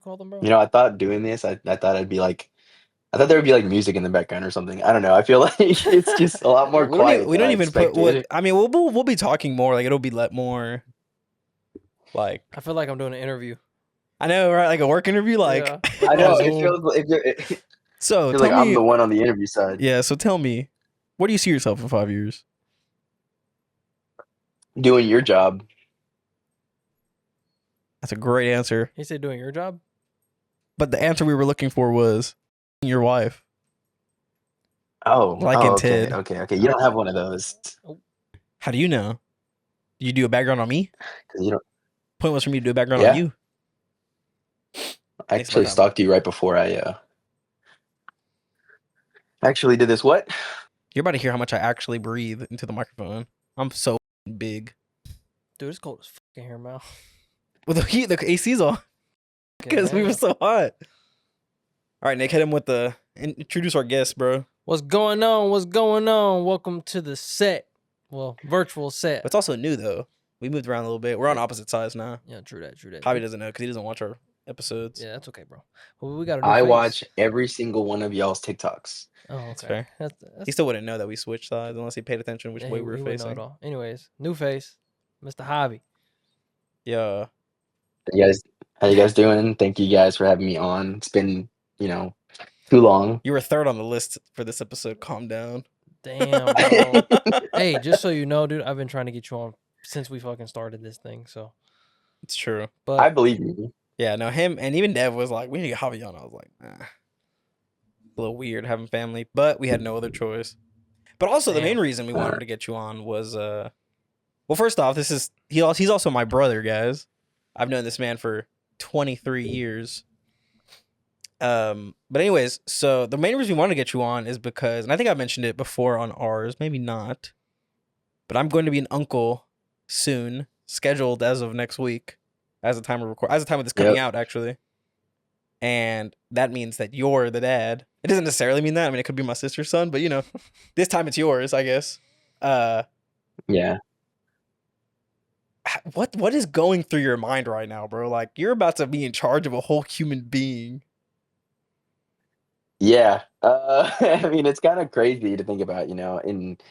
call them, bro? You know, I thought doing this, I thought I thought there would be like music in the background or something. I don't know. I feel like it's just a lot more quiet We than don't I even put what expected. I mean. We'll be talking more. Like it'll be more like I feel like I'm doing an interview. I know, right? Like a work interview. Like Yeah, I like know on it Zoom. feels like it so, feels tell like I'm me. the one on the interview side Yeah. So tell me, where do you see yourself in 5 years? doing your job. That's a great answer. He said doing your job. But the answer we were looking for was your wife, like in Okay, Ted. okay. You don't have one of those Oh, How do you know? Did you do a background on me? 'cause you don't. Point was for me to do a background on Yeah, you. I Thanks my actually time. stalked you right before I actually did this. What? You're about to hear how much I actually breathe into the microphone. I'm so big. dude, it's cold as fucking here, man. Well, the heat, the AC's on because we were so hot. All right, Nick, hit him with the introduce our guest, bro. What's going on? What's going on? Welcome to the set. Well, virtual set. But it's also new though. We moved around a little bit. We're on opposite sides now. Yeah, true that. Javi doesn't know because he doesn't watch our episodes. Yeah, that's okay, bro. Well, we got a new I face. watch every single one of y'all's TikToks. Oh, okay. That's fair. That's He still wouldn't know that we switched sides unless he paid attention which yeah, way we were he wouldn't know facing. at all. Anyways, new face, Mr. Javi. Yeah. How you guys doing? Thank you guys for having me on. It's been, too long. You were third on the list for this episode. Calm down. Damn, bro. Hey, just so you know, dude, I've been trying to get you on since we fucking started this thing. So It's true. but I believe you. Yeah, no, him and even Dev was like, we need to get Javi on. I was like, nah. A little weird having family, but we had no other choice. But also the main Damn. reason we wanted to get you on was well, first off, he's also my brother, guys. I've known this man for 23 years. But anyways, so the main reason we wanted to get you on is because, and I think I mentioned it before on ours, maybe not, but I'm going to be an uncle soon, scheduled as of next week, as the time of this coming out, actually. And that means that you're the dad. It doesn't necessarily mean that. I mean, it could be my sister's son, but this time it's yours, I guess. Yeah. What is going through your mind right now, bro? Like, you're about to be in charge of a whole human being. Yeah. I mean, it's kind of crazy to think about, and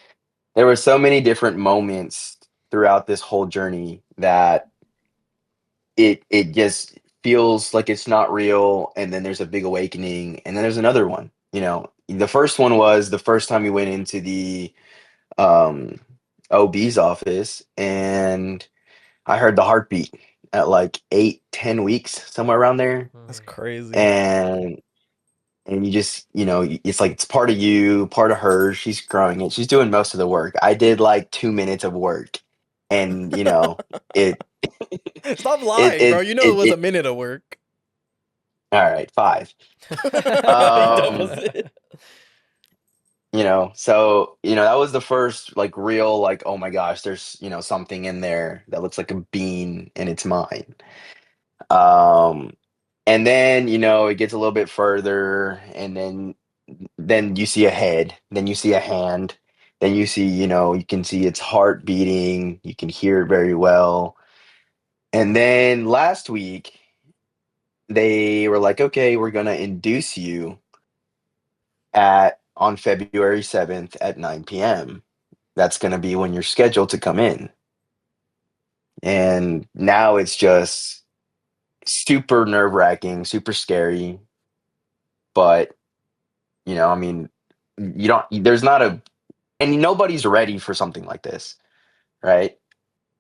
there were so many different moments throughout this whole journey that it just feels like it's not real, and then there's a big awakening, and then there's another one. The first one was the first time we went into the um OB's office, and I heard the heartbeat at like 8-10 weeks, somewhere around there. That's crazy. And you just, it's like it's part of you, part of her. She's growing it. She's doing most of the work. I did like 2 minutes of work, and it. Stop lying, bro. It was a it minute of work. all right, 5. So that was the first like real, like, oh my gosh, there's something in there that looks like a bean and it's mine. And then it gets a little bit further, and then you see a head, then you see a hand, then you see, you can see its heart beating, you can hear it very well. And then last week they were like, okay, we're gonna induce you on February 7th at 9 p.m. That's gonna be when you're scheduled to come in. And now it's just super nerve-wracking, super scary. But I mean, there's not and nobody's ready for something like this, right?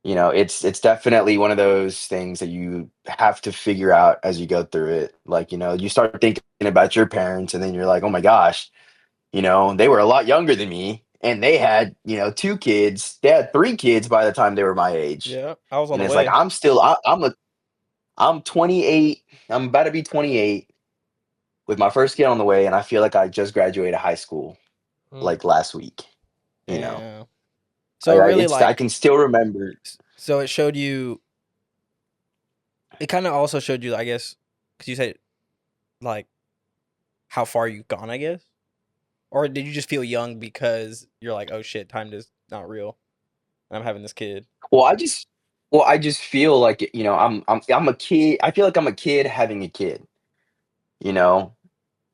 It's definitely one of those things that you have to figure out as you go through it. Like, you start thinking about your parents, and then you're like, oh my gosh, they were a lot younger than me, and they had, 2 kids. They had 3 kids by the time they were my age. Yeah, I was on And the it's way. like, I'm 28. I'm about to be 28 with my first kid on the way, and I feel like I just graduated high school like last week. Yeah. So really, I can still remember. So it showed you. It kind of also showed you, I guess, because you said like how far you've gone, I guess, or did you just feel young because you're like, oh shit, time is not real, and I'm having this kid. Well, I just feel like I'm a kid. I feel like I'm a kid having a kid. you know,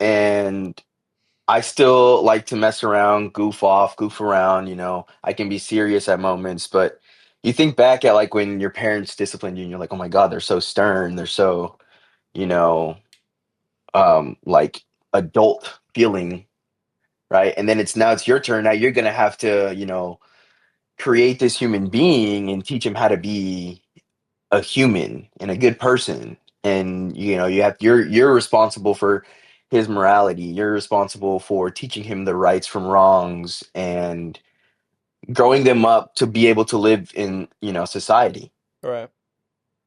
and I still like to mess around, goof around, I can be serious at moments, but you think back at like when your parents disciplined you and you're like, oh my God, they're so stern, they're so, you know, like adult feeling, right? And then it's your turn. Now you're gonna have to, create this human being and teach him how to be a human and a good person. And you're responsible for his morality. You're responsible for teaching him the rights from wrongs and growing them up to be able to live in, society. Right.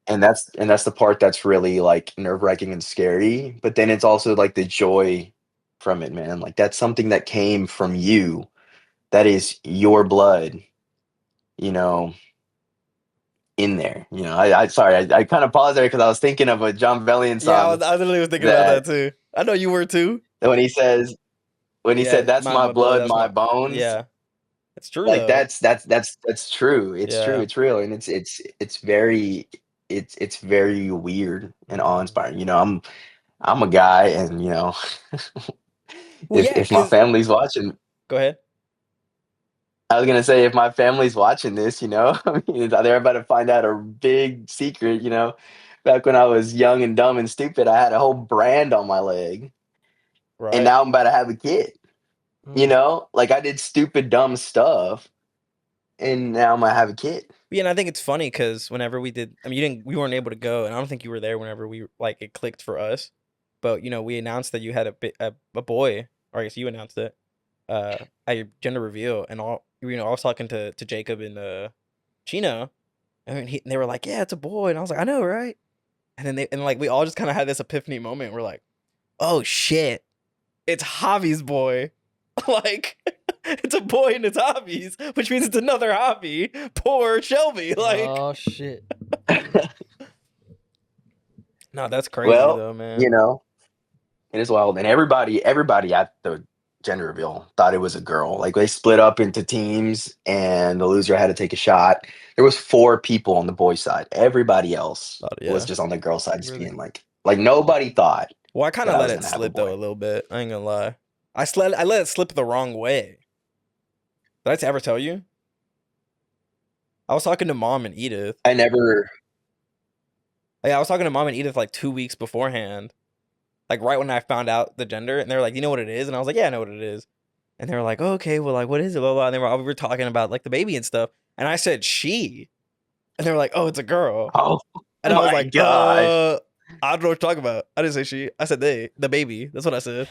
And that's the part that's really like nerve-wracking and scary, but then it's also like the joy from it, man. Like that's something that came from you. That is your blood, you know, in there. I sorry, I kind of paused there because I was thinking of a John Bellion Yeah, song I literally was thinking about that that too. I know you were too. when he Yeah, said that's my my blood. blood, That's my my. bones. Yeah, it's true Like though. that's true. It's true. Yeah. It's real, and it's very it's very weird and awe inspiring. I'm a guy, and Well, if yeah, if my cause family's watching, go ahead. I was gonna say if my family's watching this, I mean, they're about to find out a big secret. Back when I was young and dumb and stupid, I had a whole brand on my leg, and Right. now I'm about to have a kid. Mm. Like I did stupid, dumb stuff, and now I'm gonna have a kid. Yeah, and I think it's funny because whenever we did, I mean, we weren't able to go, and I don't think you were there whenever we like it clicked for us. But we announced that you had a boy, or I guess you announced it, at your gender reveal, and all I was talking to Jacob and Chino, and they were like, "Yeah, it's a boy," and I was like, "I know, right?" And then like we all just kind of had this epiphany moment. We're like, "Oh shit, it's Javi's boy!" Like it's a boy and it's hobbies, which means it's another hobby. Poor Shelby. Like, Oh shit. no, that's crazy Well, though, man. you know, it is wild, and everybody at the gender reveal thought it was a girl. Like they split up into teams, and the loser had to take a shot. There was four people on the boys' side. Everybody else Oh was yeah. just on the girl side, just Really? being like nobody thought Well, I kind that of I let was it gonna have a slip though boy. a little bit. I ain't gonna lie. I let it slip the wrong way. Did I ever tell you? I was talking to mom and Edith. I never. Like, I was talking to mom and Edith like 2 weeks beforehand, like right when I found out the gender, and they were like, "You know what it is?" And I was like, "Yeah, I know what it is." And they were like, oh, "Okay, well, like, what is it?" Blah blah. And we were talking about like the baby and stuff, and I said she, and they were like, "Oh, it's a girl," Oh and I was my like, gosh! I don't know what you're talking about. I didn't say she. I said they, the baby. That's what I said.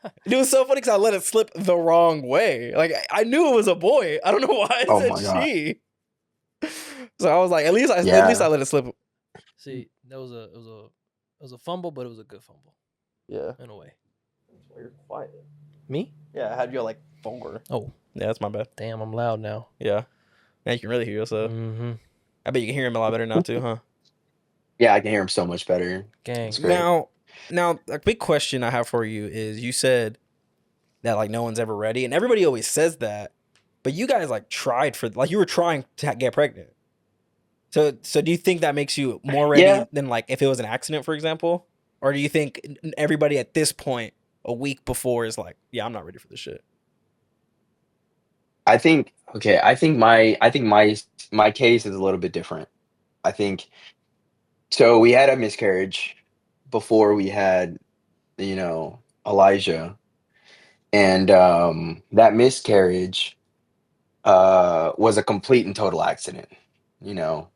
And it was so funny because I let it slip the wrong way. Like I knew it was a boy. I don't know why I Oh said my god! she. So I was like, at least I Yeah, let it slip. See, that was a fumble, but it was a good fumble Yeah. in a way. You're quiet. Me? Yeah, I had you at like 4. Oh, Yeah, that's my bad. damn, I'm loud now. Yeah. Now you can really hear yourself. Mm-hmm. I bet you can hear him a lot better now too, huh? yeah, I can hear him so much better. Gang. It's great. Now, a big question I have for you is you said that like no one's ever ready, and everybody always says that, but you guys like tried for like you were trying to get pregnant. So do you think that makes you more Yeah, ready than like if it was an accident, for example? Or do you think everybody at this point, a week before, is like, yeah, I'm not ready for this shit? I think. Okay, I think my case is a little bit different. I think so. We had a miscarriage before we had, Elijah, and that miscarriage was a complete and total accident. You know,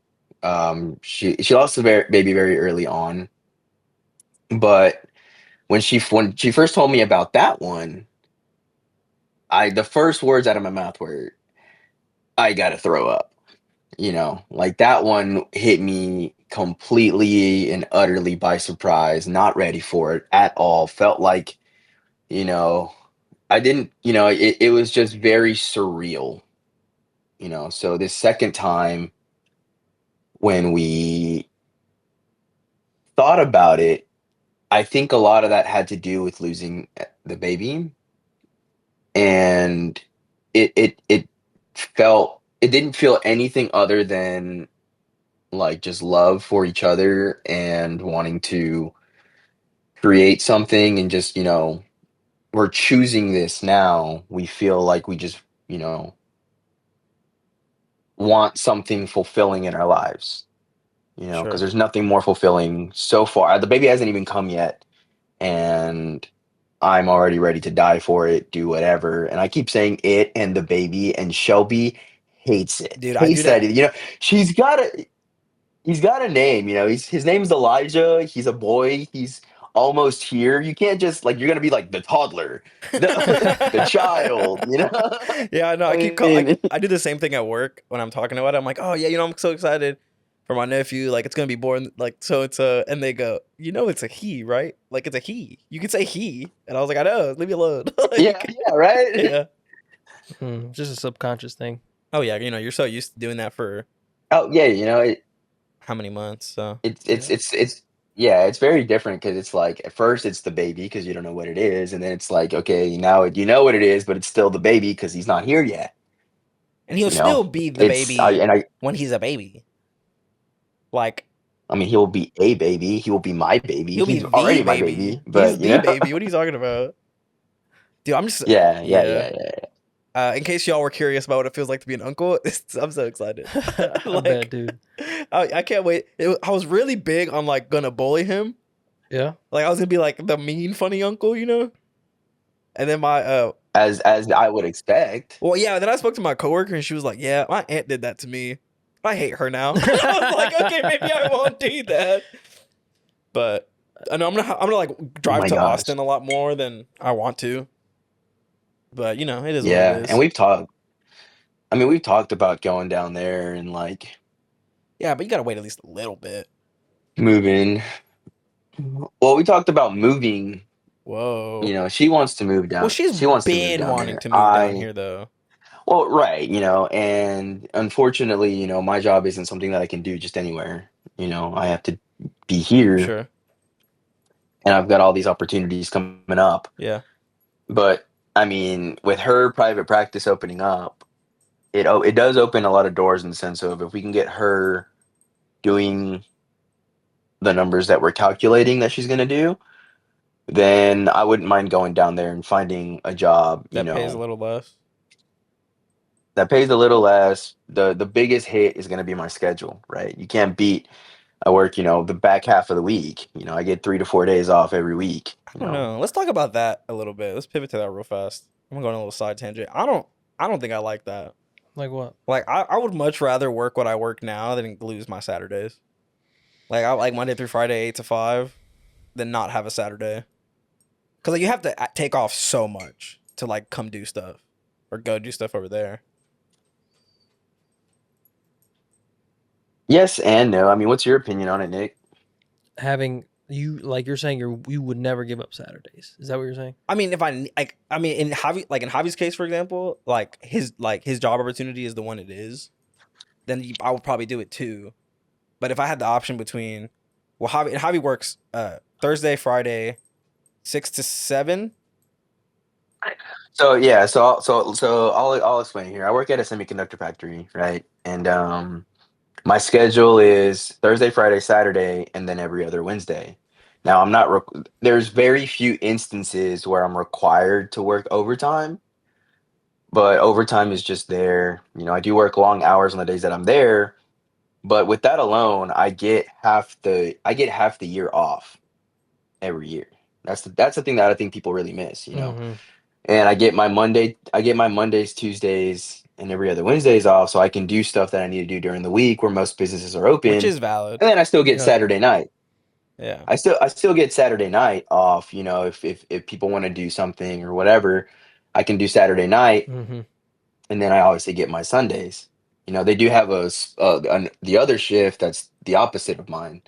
she lost the baby very early on, but when she first told me about that one, I the first words out of my mouth were, "I gotta throw up." Like that one hit me completely and utterly by surprise, not ready for it at all. Felt like, you know, I didn't, it was just very surreal. So this second time when we thought about it, I think a lot of that had to do with losing the baby. And it didn't feel anything other than like just love for each other and wanting to create something and just, we're choosing this now, we feel like we just, you know, want something fulfilling in our lives, because Sure. there's nothing more fulfilling so far. The baby hasn't even come yet, and I'm already ready to die for it, do whatever. And I keep saying it and the baby, and Shelby hates it, Dude, I do hates that. that. She's got a he's got a name, his name's Elijah. He's a boy. He's almost here. You can't just like you're gonna be like the toddler, the child, Yeah, no, I mean, I do the same thing at work when I'm talking about it. I'm like, oh yeah, I'm so excited for my nephew. Like it's gonna be born like so it's a and they go, it's a he, right? Like it's a he. You can say he. And I was like, I know, leave me alone. yeah, Like yeah, right. yeah. Just a subconscious thing. Oh yeah, you're so used to doing that for Oh yeah, how many months? So Yeah. it's yeah, it's very different because it's like at first it's the baby because you don't know what it is, and then it's like okay, now you know what it is, but it's still the baby because he's not here yet. and he'll You know, still be the it's I baby and I when he's a baby. Like I mean he will be a baby, he will be my baby, he'll be he's the already my baby. baby, He's but the baby. What are you talking about? Dude, I'm just yeah, yeah, yeah. yeah, yeah. In case y'all were curious about what it feels like to be an uncle, I'm so excited. I bet, Like, dude. I can't wait. I was really big on like gonna bully him. Yeah. Like I was gonna be like the mean, funny uncle, And then my As I would expect. well, yeah. Then I spoke to my coworker, and she was like, "Yeah, my aunt did that to me. I hate her now." I was like, "Okay, maybe I won't do that." But I know I'm gonna like Oh drive my to gosh. Austin a lot more than I want to. But it is what it Yeah, and is. we've talked about going down there and like Yeah, but you gotta wait at least a little bit. moving. Well, we talked about moving. Whoa. She wants to move Well, down. she's She wants to move been down wanting there. to move down here though. Well, right, and unfortunately, my job isn't something that I can do just anywhere. I have to be here, Sure. and I've got all these opportunities coming up. Yeah. But I mean, with her private practice opening up, it does open a lot of doors in the sense of if we can get her doing the numbers that we're calculating that she's going to do, then I wouldn't mind going down there and finding a job, That pays a little less. that pays a little less. The biggest hit is going to be my schedule, right? You can't beat I work, the back half of the week. I get 3 to 4 days off every week, I don't know. Let's talk about that a little bit. Let's pivot to that real fast. I'm gonna go on a little side tangent. I don't think I like that. Like what? Like I would much rather work what I work now than lose my Saturdays. Like I like Monday through Friday 8 to 5 than not have a Saturday. Cause like you have to take off so much to like come do stuff or go do stuff over there. Yes and no. I mean, what's your opinion on it, Nick? Having you like you're saying you would never give up Saturdays. Is that what you're saying? I mean, if I mean, in Javi's case, for example, like his job opportunity is the one it is, then I would probably do it too. But if I had the option between, well, Javi works Thursday, Friday, 6 to 7. So yeah, so I'll explain here. I work at a semiconductor factory, right? And my schedule is Thursday, Friday, Saturday, and then every other Wednesday. Now I'm not. There's very few instances where I'm required to work overtime, but overtime is just there. I do work long hours on the days that I'm there, but with that alone, I get half the year off every year. That's the thing that I think people really miss. Mm-hmm. And I get my Mondays, Tuesdays, and every other Wednesdays off, so I can do stuff that I need to do during the week where most businesses are Which open, is valid. and then I still get Yeah. Saturday night. Yeah. I still get Saturday night off. If people want to do something or whatever, I can do Saturday night, Mm-hmm. and then I obviously get my Sundays. They do have the other shift that's the opposite of mine,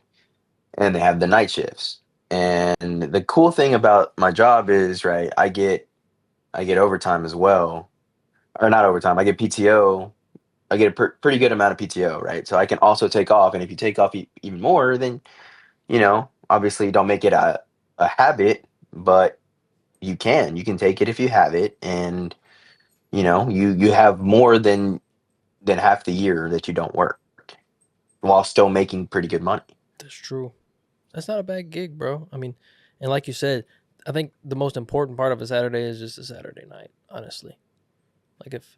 and they have the night shifts. And the cool thing about my job is, right, I get overtime as well, or not overtime. I get PTO. I get a pretty good amount of PTO, right? So I can also take off, and if you take off even more, then obviously don't make it a habit, but you can take it if you have it, and you have more than half the year that you don't work while still making pretty good money. That's true. That's not a bad gig, bro. I mean, And like you said, I think the most important part of a Saturday is just a Saturday night. Honestly, like if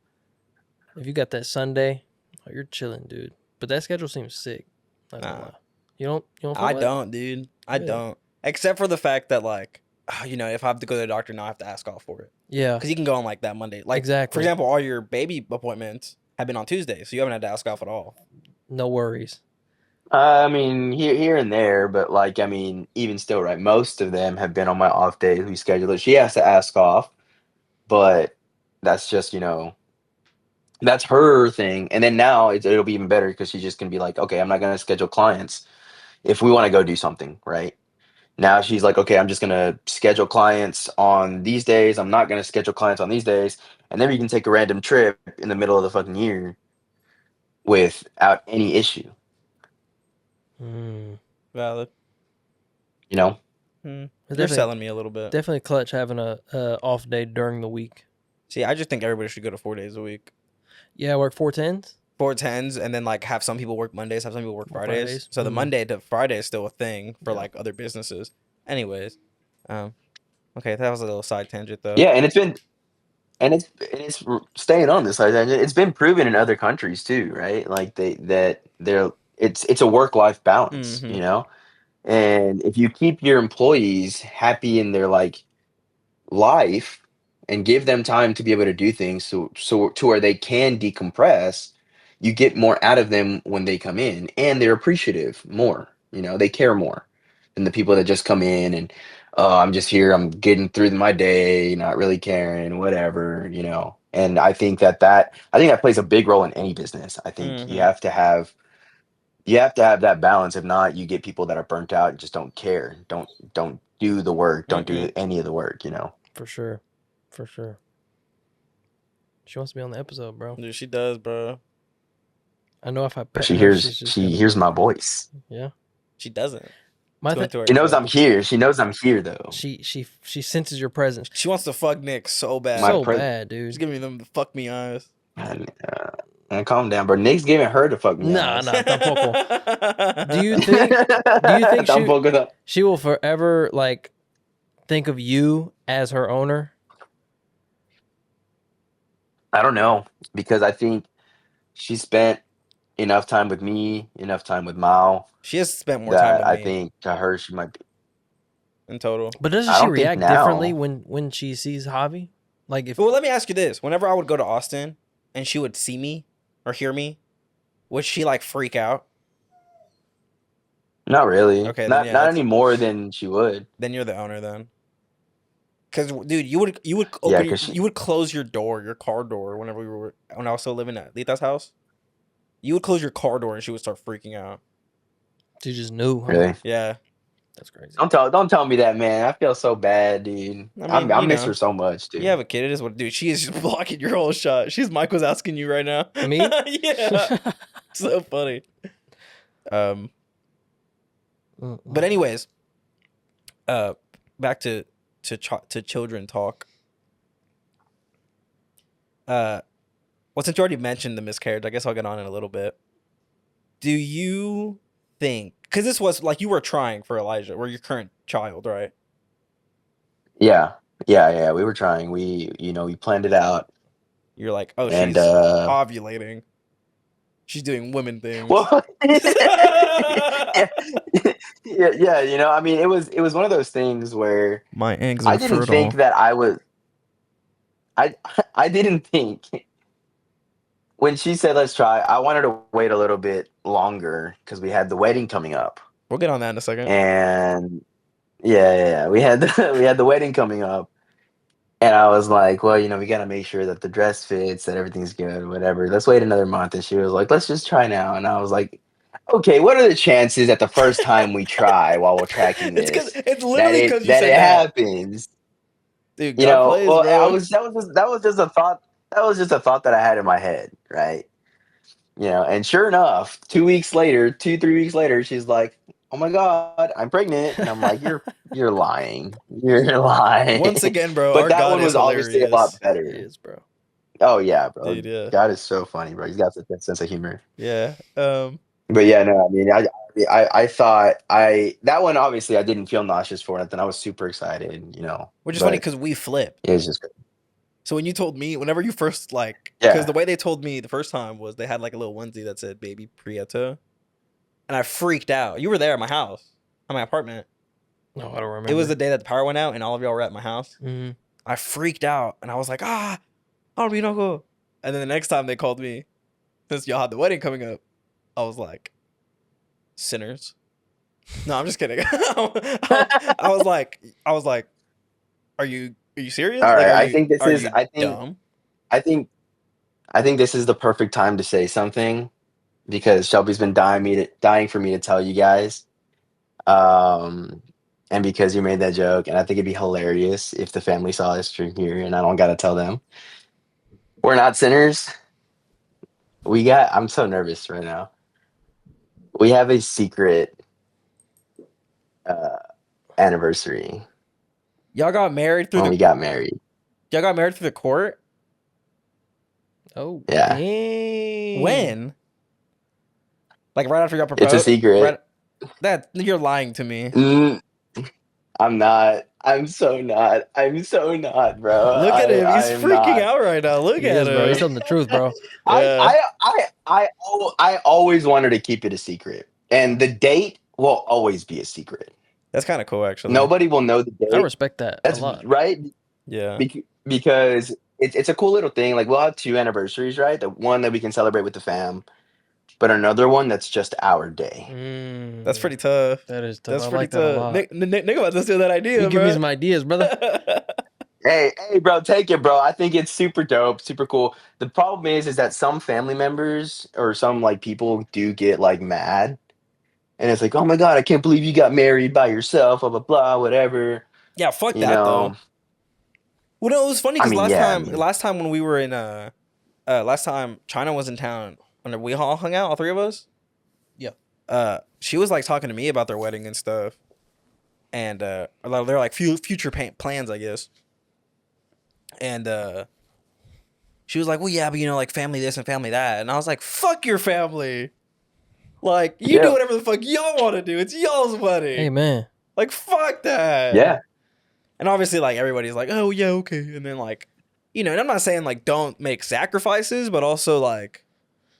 you got that Sunday, oh, you're chilling, dude. But that schedule seems sick. Not gonna Nah. lie. You don't. Fuck I with it? don't, dude. I Really? don't. Except for the fact that, like, you know, if I have to go to the doctor now, I have to ask off for it. Yeah. Because you can go on like that Monday. Like, Exactly. for example, all your baby appointments have been on Tuesday, so you haven't had to ask off at all. No worries. I mean, here and there, but like, I mean, even still, right? Most of them have been on my off days. We schedule it. She has to ask off, but that's just, that's her thing. And then now it'll be even better because she's just gonna be like, okay, I'm not gonna schedule clients if we want to go do something, right? Now she's like, okay, I'm just gonna schedule clients on these days. I'm not gonna schedule clients on these days, and then we can take a random trip in the middle of the fucking year without any issue. Valid. You know? You're Definitely- selling me a little bit. Definitely clutch having a off day during the week. See, I just think everybody should go to 4 days a week. Yeah, I work 4/10s. 4/10s, and then like have some people work Mondays, have some people work Fridays. Fridays. So the Mhm. Monday to Friday is still a thing for Yeah. like other businesses. Anyways, okay, that was a little side tangent though. Yeah, and it's staying on this side tangent. It's been proven in other countries too, right? Like it's a work life balance, Mhm. you know. And if you keep your employees happy in their like life and give them time to be able to do things so to where they can decompress, you get more out of them when they come in, and they're appreciative more. They care more than the people that just come in and, oh, I'm just here, I'm getting through my day, not really caring, whatever. And I think that plays a big role in any business. I think you Mhm. have to have that balance. If not, you get people that are burnt out and just don't care, don't do the work, don't do any of the work. For sure. For sure. She wants to be on the episode, bro. Dude, she does, bro. I know if I pet She her, hears she's just she gonna hears be my like, voice. yeah. She doesn't. My It's going thing, to her She knows head. I'm here. She knows I'm here though. she senses your presence She wants to fuck Nick so bad. My so pre- bad, She's dude. giving me them fuck me eyes. And calm down, bro. Nick's giving her to fuck me. Nah, eyes. nah, tampoco. Do you think Tampoco. she will forever like think of you as her owner? I don't know, because I think she spent enough time with me, enough time with Mao, She has spent more time that with I me think to her she might be. in total. But doesn't I she don't think react differently now. when she sees Javi? Like if Well, let me ask you this: whenever I would go to Austin and she would see me or hear me, would she like freak out? Not really. Okay, then Not yeah, not that's- any more than she would. Then you're the owner then. Cause dude, you would Yeah, open 'cause she- you would close your door, your car door when I was still living at Lita's house. You would close your car door and she would start freaking out. she just knew, huh? Really. Yeah. That's crazy. Don't tell me that, man. I feel so bad, dude. I mean, I you miss know. her so much, dude. You have a kid, it is what dude. She is just blocking your whole shot. She's Michael's asking you right now. Me? Yeah. So funny. But anyways, back to children talk. Well, since you already mentioned the miscarriage, I guess I'll get on in a little bit. Do you think? Because this was like you were trying for Elijah, or your current child, right? Yeah. We were trying. We planned it out. You're like, oh, And, she's ovulating. She's doing women things. Well, yeah. I mean, it was one of those things where My eggs I didn't think that I didn't think when she said let's try, I wanted to wait a little bit longer because we had the wedding coming up. We'll get on that in a second. And yeah, we had the wedding coming up. And I was like, well, we got to make sure that the dress fits, that everything's good, whatever. Let's wait another month. And she was like, let's just try now. And I was like, okay, what are the chances that the first time we try while we're tracking this, It's literally because you that said it that. happens? Dude, God plays, Well, bro. that was just a thought. That was just a thought that I had in my head, right? And sure enough, 3 weeks later, she's like, "Oh my God, I'm pregnant," and I'm like, "You're lying. You're lying." Once again, bro, but our that God one is was obviously a lot hilarious. better. It is, bro. Oh yeah, bro. Dude, yeah. God is so funny, bro. He's got such a sense of humor. Yeah. But yeah, no, I mean, I I thought that one obviously I didn't feel nauseous for it. Then I was super excited, Which is funny but because we flipped. it was just good. So when you told me, whenever you first because Yeah. the way they told me the first time was they had like a little onesie that said "Baby Prieto," and I freaked out. You were there at my house, at my apartment. No, I don't remember. It was the day that the power went out, and all of y'all were at my house. Mm-hmm. I freaked out, and I was like, I don't be no go. And then the next time they called me, since y'all had the wedding coming up, I was like, sinners. No, I'm just kidding. I was like, are you serious? All Like, right. I think this are is. you dumb? I think. I think this is the perfect time to say something because Shelby's been dying for me to tell you guys. And because you made that joke, and I think it'd be hilarious if the family saw us drink here, and I don't gotta tell them. We're not sinners. I'm so nervous right now. We have a secret uh, anniversary Y'all got married through when the we got married. court. Oh, Yeah, dang. When? Like right after y'all it's a proposed? secret. Right. That you're lying to me. Mm, I'm not. I'm so not. I'm so not, bro. Look at him. I He's am freaking not. out right now. Look He at is, bro. He's him. telling the truth, bro. I Yeah. I I I I always wanted to keep it a secret, and the date will always be a secret. That's kind of cool, actually. Nobody will know the I date. respect that a That's lot. right. Yeah. Because it's a cool little thing. Like we'll have two anniversaries, right? The one that we can celebrate with the fam, but another one that's just our day. That's Mm, pretty tough. that is tough. That's I pretty like that a tough. lot. Nick about to steal that idea, You give me bro. some ideas, brother. Hey, bro, take it, bro. I think it's super dope, super cool. The problem is that some family members or some like people do get like mad, and it's like, oh my god, I can't believe you got married by yourself, blah blah blah, whatever. Yeah, fuck You that though. know, Well, no, it was funny I because mean, yeah, I mean, last time when we were in last time China was in town when we all hung out, all three of us. Yeah. She was like talking to me about their wedding and stuff, and they're like future plans, I guess. And she was like, "Well, yeah, but like family this and family that," and I was like, "Fuck your family! Like you do yeah, whatever the fuck y'all want to do. It's y'all's wedding. Hey, man. Like fuck that." yeah, And obviously, like everybody's like, "Oh yeah, okay," and then like, and I'm not saying like don't make sacrifices, but also like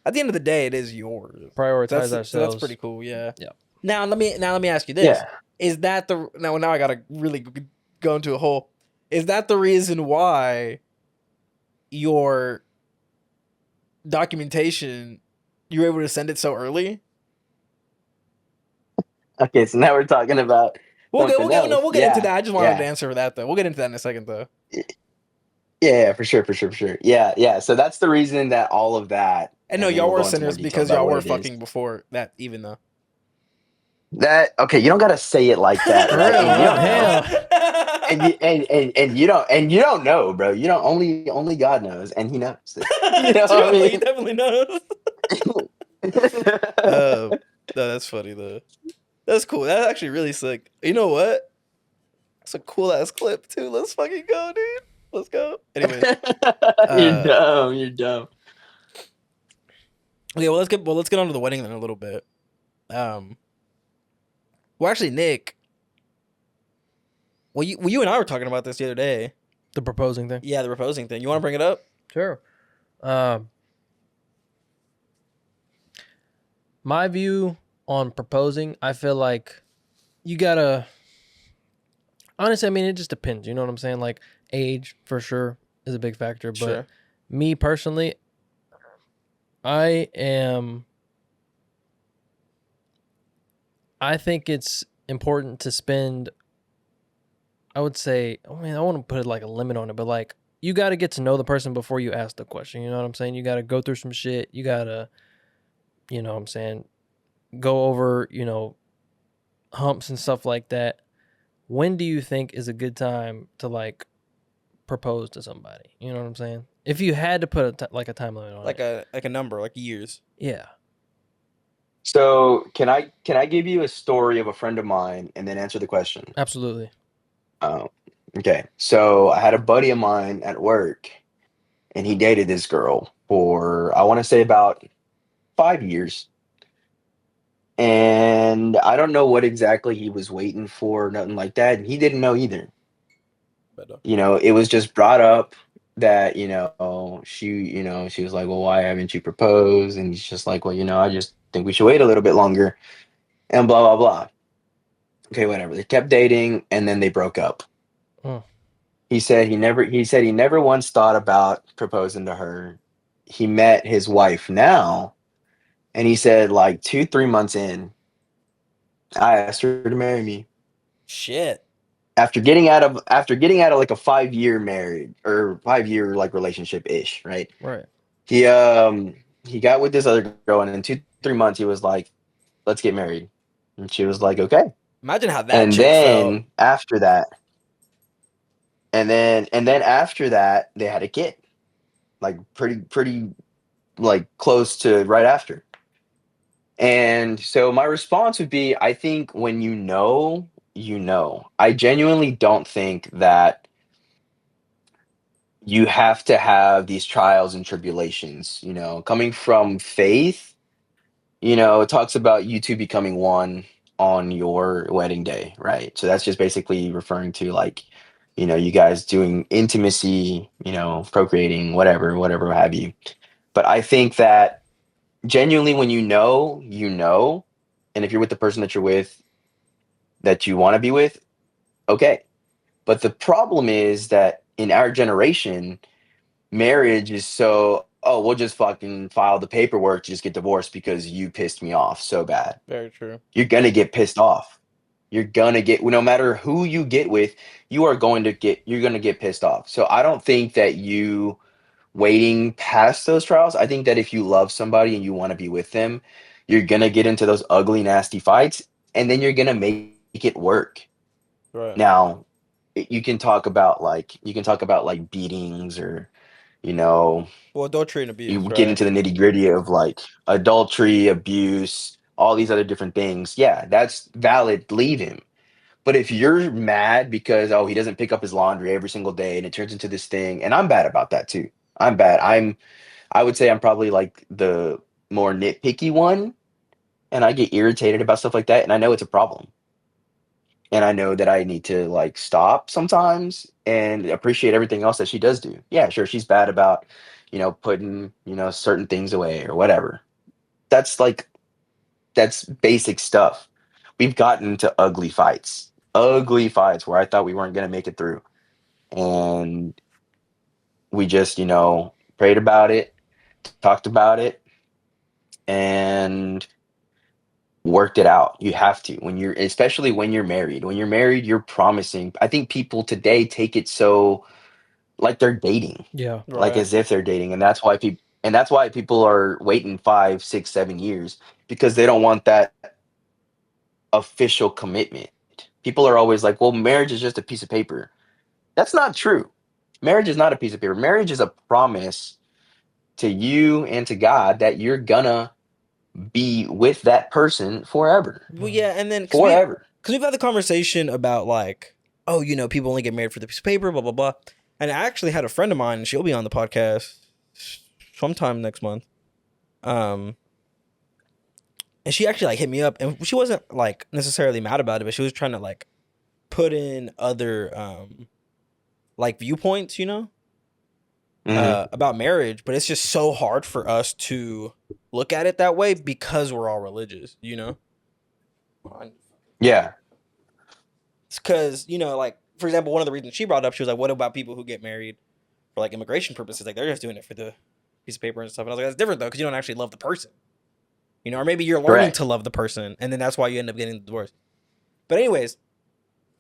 at the end of the day, it is yours. Prioritize So ourselves. that's pretty cool. Yeah. Yeah. Now let me ask you this: yeah. Is that the now I gotta really go into a hole? Is that the reason why your documentation you were able to send it so early? Okay, so now we're talking about something else. We'll get into Yeah, that. I just wanted to yeah. answer for that though. We'll get into that in a second though. Yeah, for sure, for sure, for sure. Yeah, yeah. So that's the reason that all of that, And no, and then y'all we'll were go into more sinners detail because about y'all what were it is. fucking before that, even though. That okay, you don't gotta say it like that, For right? real, And you bro. don't know. Damn. And you don't know, bro. You don't only God knows, and He knows. You know what I True, he mean? definitely knows. No, that's funny though. That's cool. That's actually really sick. You know what? That's a cool ass clip too. Let's fucking go, dude. Let's go. Anyways, You're uh, dumb. You're dumb. okay. Well, let's get on to the wedding then a little bit. Um, well, actually, Nick. You and I were talking about this the other day. The proposing thing. Yeah, the proposing thing. You want to bring it up? Sure. My view on proposing, I feel like you gotta. Honestly, I mean, it just depends. You know what I'm saying? Like, age, for sure, is a big factor. But Sure. me personally, I am. I think it's important to spend. I would say, I mean, I want to put like a limit on it, but like, you got to get to know the person before you ask the question. You know what I'm saying? You got to go through some shit. You got to, you know what I'm saying, go over, humps and stuff like that. When do you think is a good time to like propose to somebody? You know what I'm saying? If you had to put like a time limit on Like it. a number, like years. Yeah. So can I give you a story of a friend of mine and then answer the question? Absolutely. Um, okay. So I had a buddy of mine at work, and he dated this girl for I want to say about 5 years. And I don't know what exactly he was waiting for, nothing like that. And he didn't know either. But, It was just brought up that, she was like, well, why haven't you proposed? And he's just like, well, I just think we should wait a little bit longer and blah, blah, blah. Okay, whatever. They kept dating and then they broke up. Mm. He said he never once thought about proposing to her. He met his wife now, and he said like 2, 3 months in, I asked her to marry me. shit. After getting out of like a 5 year marriage or 5 year like relationship ish, right? Right. He got with this other girl, and in 2, 3 months he was like, let's get married. And she was like, okay. Imagine how that And chick felt. then after that, and then after that, they had a kid. Like pretty like close to right after. And so my response would be, I think when you know. I genuinely don't think that you have to have these trials and tribulations, coming from faith. It talks about you two becoming one on your wedding day, right? So that's just basically referring to like, you guys doing intimacy, procreating, whatever have you. But I think that genuinely, when you know. And if you're with the person that you're with, that you want to be with, okay. But the problem is that in our generation, marriage is so, oh, we'll just fucking file the paperwork to just get divorced because you pissed me off so bad. Very true. You're gonna get pissed off. You're gonna get, no matter who you get with, you're gonna get pissed off. So I don't think that you waiting past those trials. I think that if you love somebody and you want to be with them, you're gonna get into those ugly, nasty fights, and then you're gonna make it work. Right. Now, you can talk about like beatings, or you know, Well, adultery and abuse, you get right? into the nitty gritty of like adultery, abuse, all these other different things. Yeah, that's valid. Leave him. But if you're mad because, oh, he doesn't pick up his laundry every single day and it turns into this thing, and I'm bad about that too. I'm bad. I would say I'm probably like the more nitpicky one, and I get irritated about stuff like that, and I know it's a problem. And I know that I need to like stop sometimes and appreciate everything else that she does do. Yeah, sure, she's bad about, putting, certain things away or whatever. That's like that's basic stuff. We've gotten into ugly fights where I thought we weren't going to make it through. And we just, prayed about it, talked about it, and worked it out. You have to, especially when you're married. When you're married, you're promising. I think people today take it so like they're dating, Yeah. like Right. as if they're dating, and that's why people are waiting 5, 6, 7 years, because they don't want that official commitment. People are always like, well, marriage is just a piece of paper. That's not true. Marriage is not a piece of paper. Marriage is a promise to you and to God that you're gonna be with that person forever. Well, yeah, and then Forever. because we've had the conversation about like, oh, people only get married for the piece of paper, blah blah blah. And I actually had a friend of mine, and she'll be on the podcast sometime next month. Um, and she actually like hit me up, and she wasn't like necessarily mad about it, but she was trying to like put in other like viewpoints, Hmm. about marriage. But it's just so hard for us to look at it that way because we're all religious. Yeah. It's because, like, for example, one of the reasons she brought up, she was like, what about people who get married for like immigration purposes? Like, they're just doing it for the piece of paper and stuff. And I was like, that's different though, because you don't actually love the person, or maybe you're learning to Correct. love the person, and then that's why you end up getting the divorce. But anyways,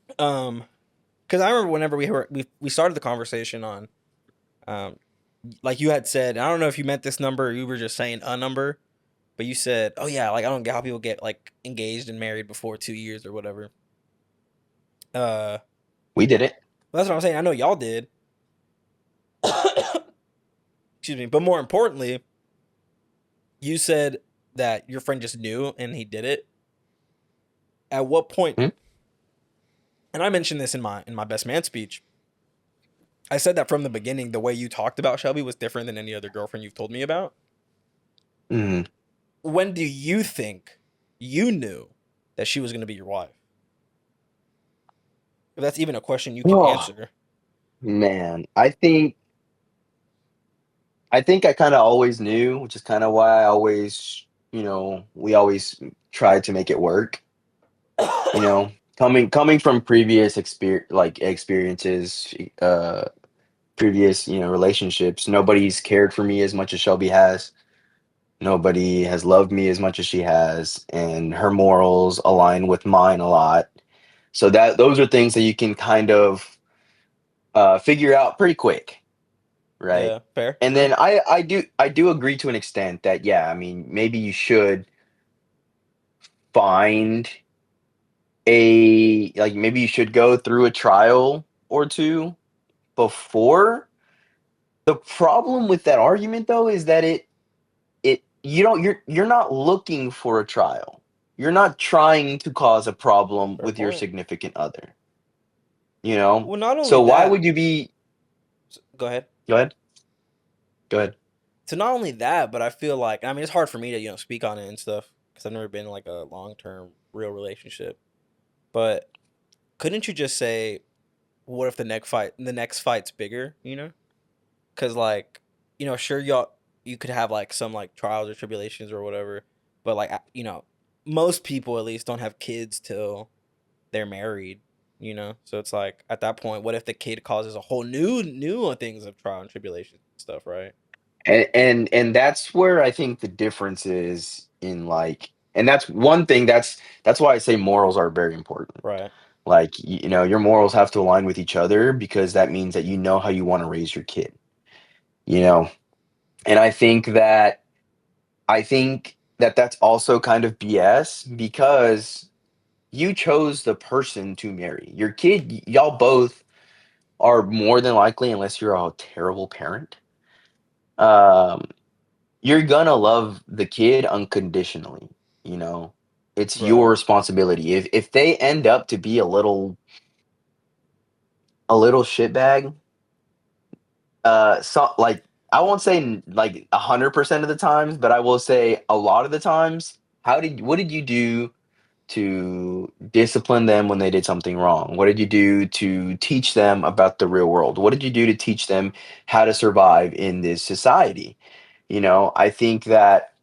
because I remember whenever we started the conversation on, like you had said, I don't know if you meant this number or you were just saying a number, but you said, oh yeah, like I don't get how people get like engaged and married before 2 years or whatever. Uh, We did it. that's what I'm saying. I know y'all did. Excuse me. But more importantly, you said that your friend just knew and he did it. At what point? Hmm? And I mentioned this in my best man speech. I said that from the beginning, the way you talked about Shelby was different than any other girlfriend you've told me about. Hmm. When do you think you knew that she was going to be your wife? If that's even a question you can Oh answer. man, I think I kind of always knew, which is kind of why I always, we always tried to make it work. You know, coming from previous experiences, previous relationships. Nobody's cared for me as much as Shelby has. Nobody has loved me as much as she has, and her morals align with mine a lot. So that those are things that you can kind of figure out pretty quick, right? Yeah, fair, And fair. then I do agree to an extent that yeah, I mean maybe you should find maybe you should go through a trial or two before. The problem with that argument though is that it you don't you're not looking for a trial. You're not trying to cause a problem Fair with your point. significant other, you know? Well, not only So why that, would you be go ahead. go ahead. Go ahead. So not only that, but I feel like, I mean, it's hard for me to speak on it and stuff because I've never been in like a long term real relationship. But couldn't you just say, what if the next fight's bigger? Because like, sure you could have like some like trials or tribulations or whatever, but like most people at least don't have kids till they're married. So it's like at that point, what if the kid causes a whole new things of trial and tribulation and stuff, right? And that's where I think the difference is in and that's one thing that's why I say morals are very important. Right. Like your morals have to align with each other because that means that you know how you want to raise your kid, you know. And I think that that's also kind of BS because you chose the person to marry. Your kid, y'all both are more than likely, unless you're a terrible parent, um, you're gonna love the kid unconditionally, you know? It's your Right. responsibility. If they end up to be a little shitbag, so like I won't say like 100% of the times, but I will say a lot of the times, what did you do to discipline them when they did something wrong? What did you do to teach them about the real world? What did you do to teach them how to survive in this society? I think that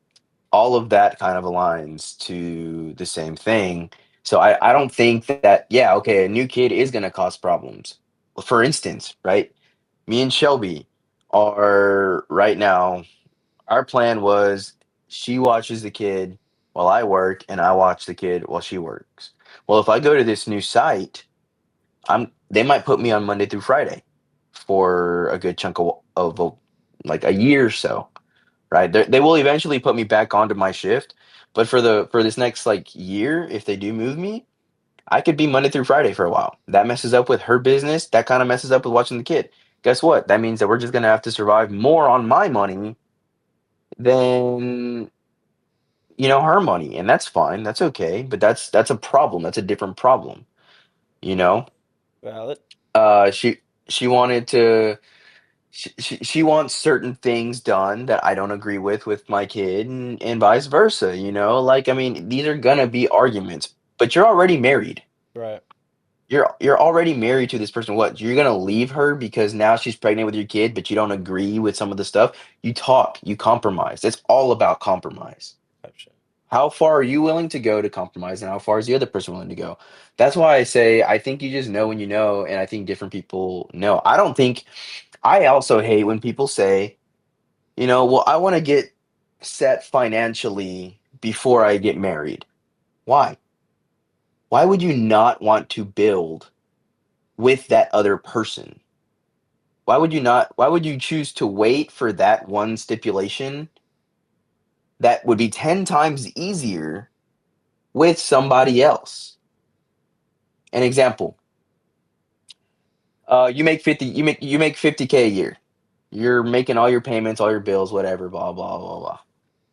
all of that kind of aligns to the same thing. So I don't think that, yeah, okay, a new kid is going to cause problems. For instance, right? Me and Shelby are right now, our plan was she watches the kid while I work and I watch the kid while she works. Well, if I go to this new site, they might put me on Monday through Friday for a good chunk of like a year or so, right? They will eventually put me back onto my shift, but for this next like year, if they do move me, I could be Monday through Friday for a while. That messes up with her business. That kind of messes up with watching the kid. Guess what? That means that we're just gonna have to survive more on my money than her money, and that's fine. That's okay. But that's a problem. That's a different problem. You know. Valid. She wanted to. She wants certain things done that I don't agree with my kid, and vice versa. Like I mean, these are gonna be arguments. But you're already married. Right. You're already married to this person. What, you're gonna leave her because now she's pregnant with your kid, but you don't agree with some of the stuff? You talk, you compromise. It's all about compromise. Type shit. How far are you willing to go to compromise, and how far is the other person willing to go? That's why I say I think you just know when you know, and I think different people know. I also hate when people say, well, I want to get set financially before I get married. Why? Why would you not want to build with that other person? Why would you choose to wait for that one stipulation that would be 10 times easier with somebody else? An example. You make 50K a year. You're making all your payments, all your bills, whatever, blah blah blah blah.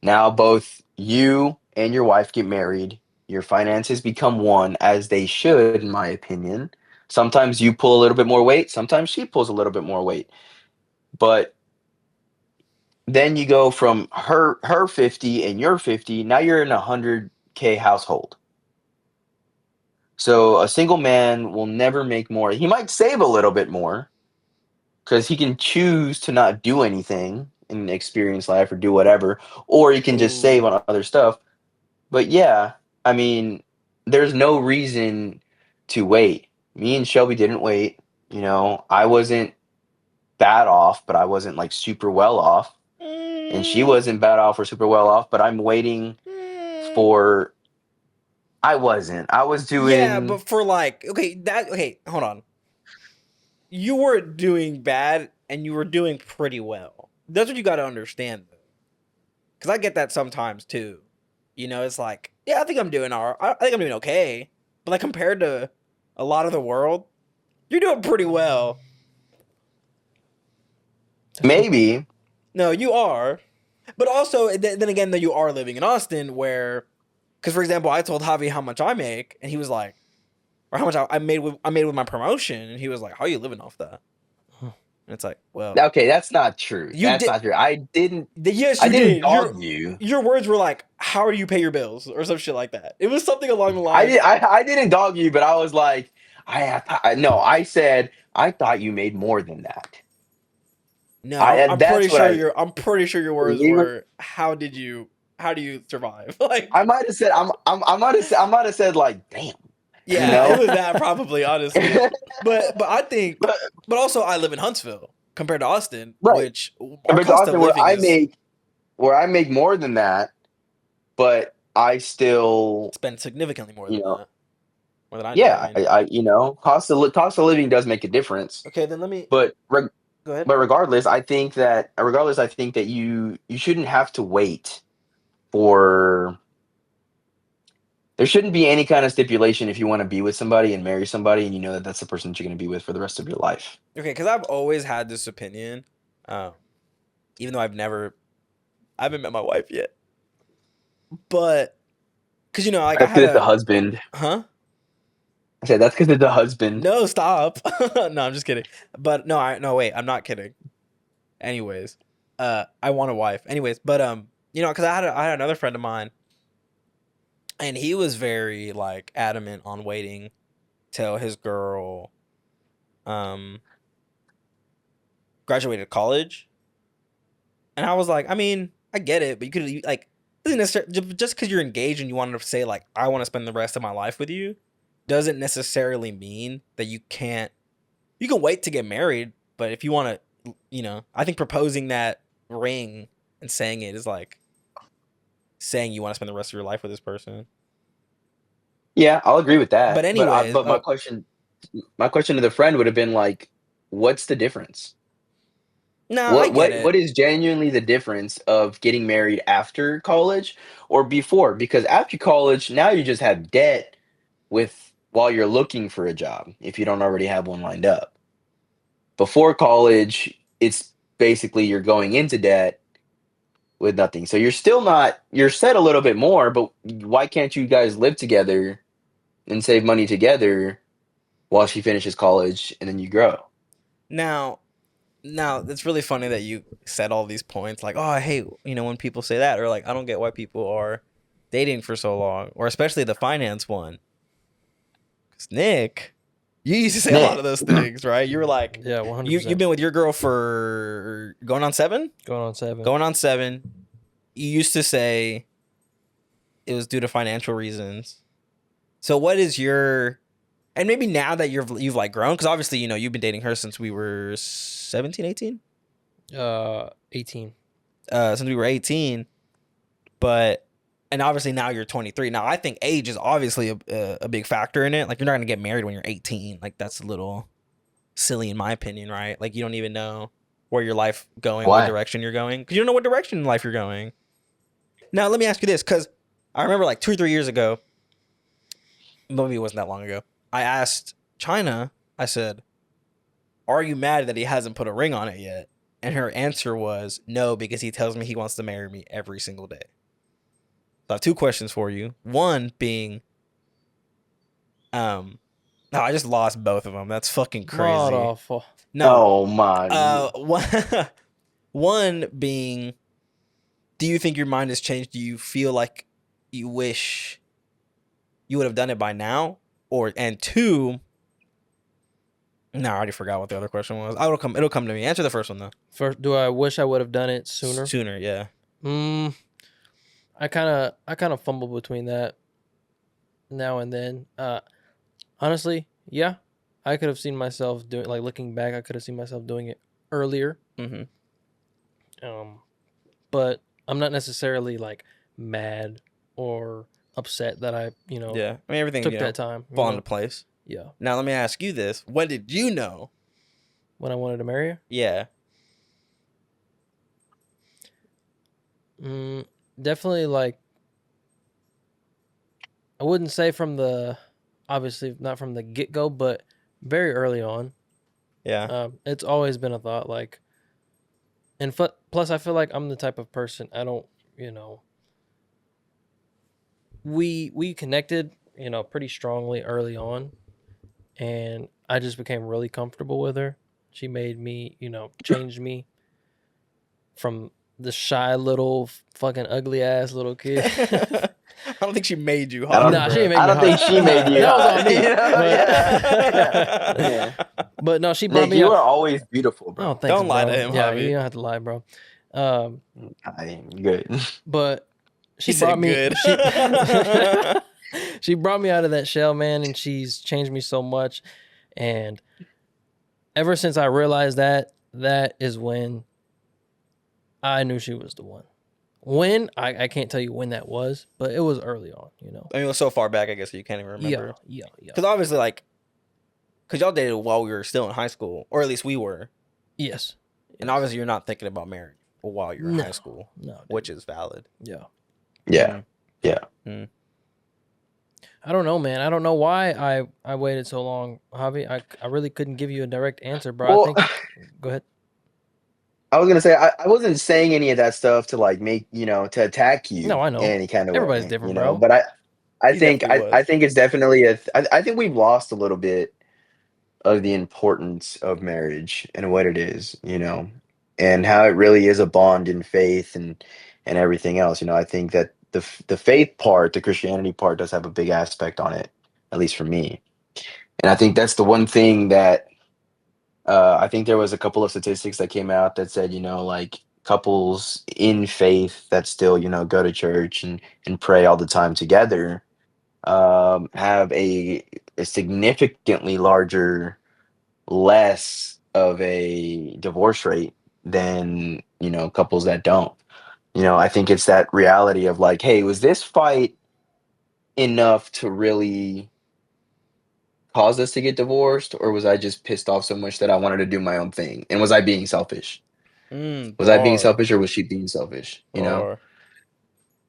Now both you and your wife get married. Your finances become one, as they should, in my opinion. Sometimes you pull a little bit more weight, sometimes she pulls a little bit more weight. But then you go from her 50 and you're 50, now you're in 401k household. So a single man will never make more. He might save a little bit more because he can choose to not do anything and experience life or do whatever, or he can just save Ooh. on other stuff. But yeah, I mean, there's no reason to wait. Me and Shelby didn't wait. You know, I wasn't bad off, but I wasn't like super well off. And she Mm, wasn't bad off or super well off, but I'm waiting mm. for. I wasn't. I was Yeah, doing. but for like, okay, hold on. You were doing bad and you were doing pretty well. That's what you got to understand, though. Because I get that sometimes too. You know, it's like, yeah, I think I'm doing all right. I think I'm doing okay. But like compared to a lot of the world, you're doing pretty well. Maybe. No, you are. But also, then again, though, you are living in Austin where, because for example, I told Javi how much I make, and he was like, or how much I made with my promotion, and he was like, "How are you living off that?" And it's like, well, Okay, that's not true. you That's did. not true. I didn't. Yes, I you didn't did. dog you. Your words were like, "How do you pay your bills?" or some shit like that. It was something along the I lines. did. I didn't dog you, but I was like, no. I said I thought you made more than that. No, I'm That's pretty what sure I. your words You. were, how do you survive?" like, I might have said. I might have said like, damn. You yeah, it know. was that probably, honestly. But I think, But but also I live in Huntsville compared to Austin, right, which our compared to cost of Austin, living is where I make more than that, but I still, spent significantly more you than know, that, more than I do. I yeah, mean, cost of living does make a difference. okay, then let me But go ahead. but regardless, I think that you shouldn't have to wait for. There shouldn't be any kind of stipulation if you want to be with somebody and marry somebody, and you know that that's the person that you're going to be with for the rest of your life. Okay, because I've always had this opinion, um, even though I haven't met my wife yet, but because like I That's had because it's the a, husband. huh? I said that's because it's the husband. No, stop. No, I'm just kidding. But no, no, wait, I'm not kidding. Anyways, I want a wife. Anyways, but because I had another friend of mine, and he was very like adamant on waiting till his girl, um, graduated college, and I was like, I mean, I get it, but you could like, doesn't necessarily just because you're engaged and you wanted to say like, I want to spend the rest of my life with you, doesn't necessarily mean that you can't. You can wait to get married, but if you want to, I think proposing that ring and saying it is like saying you want to spend the rest of your life with this person. Yeah, I'll agree with But that. anyways, But my question to the friend would have been like, what's the difference? no, I get What it. is genuinely the difference of getting married after college or before? Because after college, now you just have debt with while you're looking for a job if you don't already have one lined up. Before college, it's basically you're going into debt with nothing. So you're still not you're set a little bit more, but why can't you guys live together and save money together while she finishes college and then you grow? Now, it's really funny that you said all these points. Like, oh, I hate when people say that, or like, I don't get why people are dating for so long, or especially the finance one. Because Nick, you used to say a lot of Nick. those things, right? You were like, Yeah, one hundred you've percent. been with your girl for going on 7, Going on 7. going on 7. You used to say it was due to financial reasons. So what is your, and maybe now that you've like grown, because obviously you've been dating her since we were 17, 18, 18. since we were 18, but and obviously now you're 23. Now I think age is obviously a big factor in it. Like you're not gonna get married when you're 18. Like that's a little silly in my opinion, right? Like you don't even know where your life going, what Why? direction you're going, because you don't know what direction in life you're going. Now let me ask you this, because I remember like 2 or 3 years ago, maybe it wasn't that long ago, I asked China, I said, are you mad that he hasn't put a ring on it yet? And her answer was no, because he tells me he wants to marry me every single day. So I have two questions for you. One being, no, I just lost both of them. That's fucking crazy. Motherfucker. No, Oh my. one, one being, do you think your mind has changed? Do you feel like you wish you would have done it by now, and two. No, I already forgot what the other question was. It'll come to me. Answer the first one though. First, do I wish I would have done it sooner? Sooner, yeah. I kind of fumble between that now and then. Honestly, yeah, I could have seen myself doing, like, looking back, I could have seen myself doing it earlier. Mm-hmm. But I'm not necessarily like mad or upset that I, Yeah, I mean everything took that time. fall into place. Yeah. Now let me ask you this: when did you know? When I wanted to marry her? Yeah. Definitely, like, I wouldn't say obviously not from the get-go, but very early on. Yeah. It's always been a thought, like, and plus I feel like I'm the type of person, I don't, we connected, pretty strongly early on, and I just became really comfortable with her. She made me, changed me from the shy little fucking ugly ass little kid. I don't think she made you I hot. don't, Nah, she didn't make I me don't hot. think she made you That was hot. on me. You know? But, Yeah. but no, she brought Nick, me you up. are always beautiful, Oh, bro. thanks, Don't lie bro. to him, Yeah, Javi. you don't have to lie, bro. Um, I am good. but He she brought said me. good. She brought me out of that shell, man, and she's changed me so much. And ever since I realized that is when I knew she was the one. When I can't tell you when that was, but it was early on. I mean, it was so far back, I guess you can't even remember. Yeah. Because obviously, like, because y'all dated while we were still in high school, or at least we were. Yes. And obviously, you're not thinking about marriage while you're in high school, No, dude. which is valid. Yeah. Yeah. Yeah. I don't know, man. I don't know why I waited so long, Javi. I really couldn't give you a direct answer, bro. Well, I think. Go ahead. I was gonna say I wasn't saying any of that stuff to like make to attack you No, I in know. any kind of Everybody's way, different, bro. But I He think definitely was. I think it's definitely I think we've lost a little bit of the importance of marriage and what it is, and how it really is a bond in faith and everything else. I think that the faith part, the Christianity part, does have a big aspect on it, at least for me. And I think that's the one thing that I think there was a couple of statistics that came out that said, like couples in faith that still, go to church and pray all the time together, have a significantly less of a divorce rate than, couples that don't. I think it's that reality of like, hey, was this fight enough to really cause us to get divorced, or was I just pissed off so much that I wanted to do my own thing? And was I being selfish? Was I being Bar. selfish, or was she being selfish? Bar.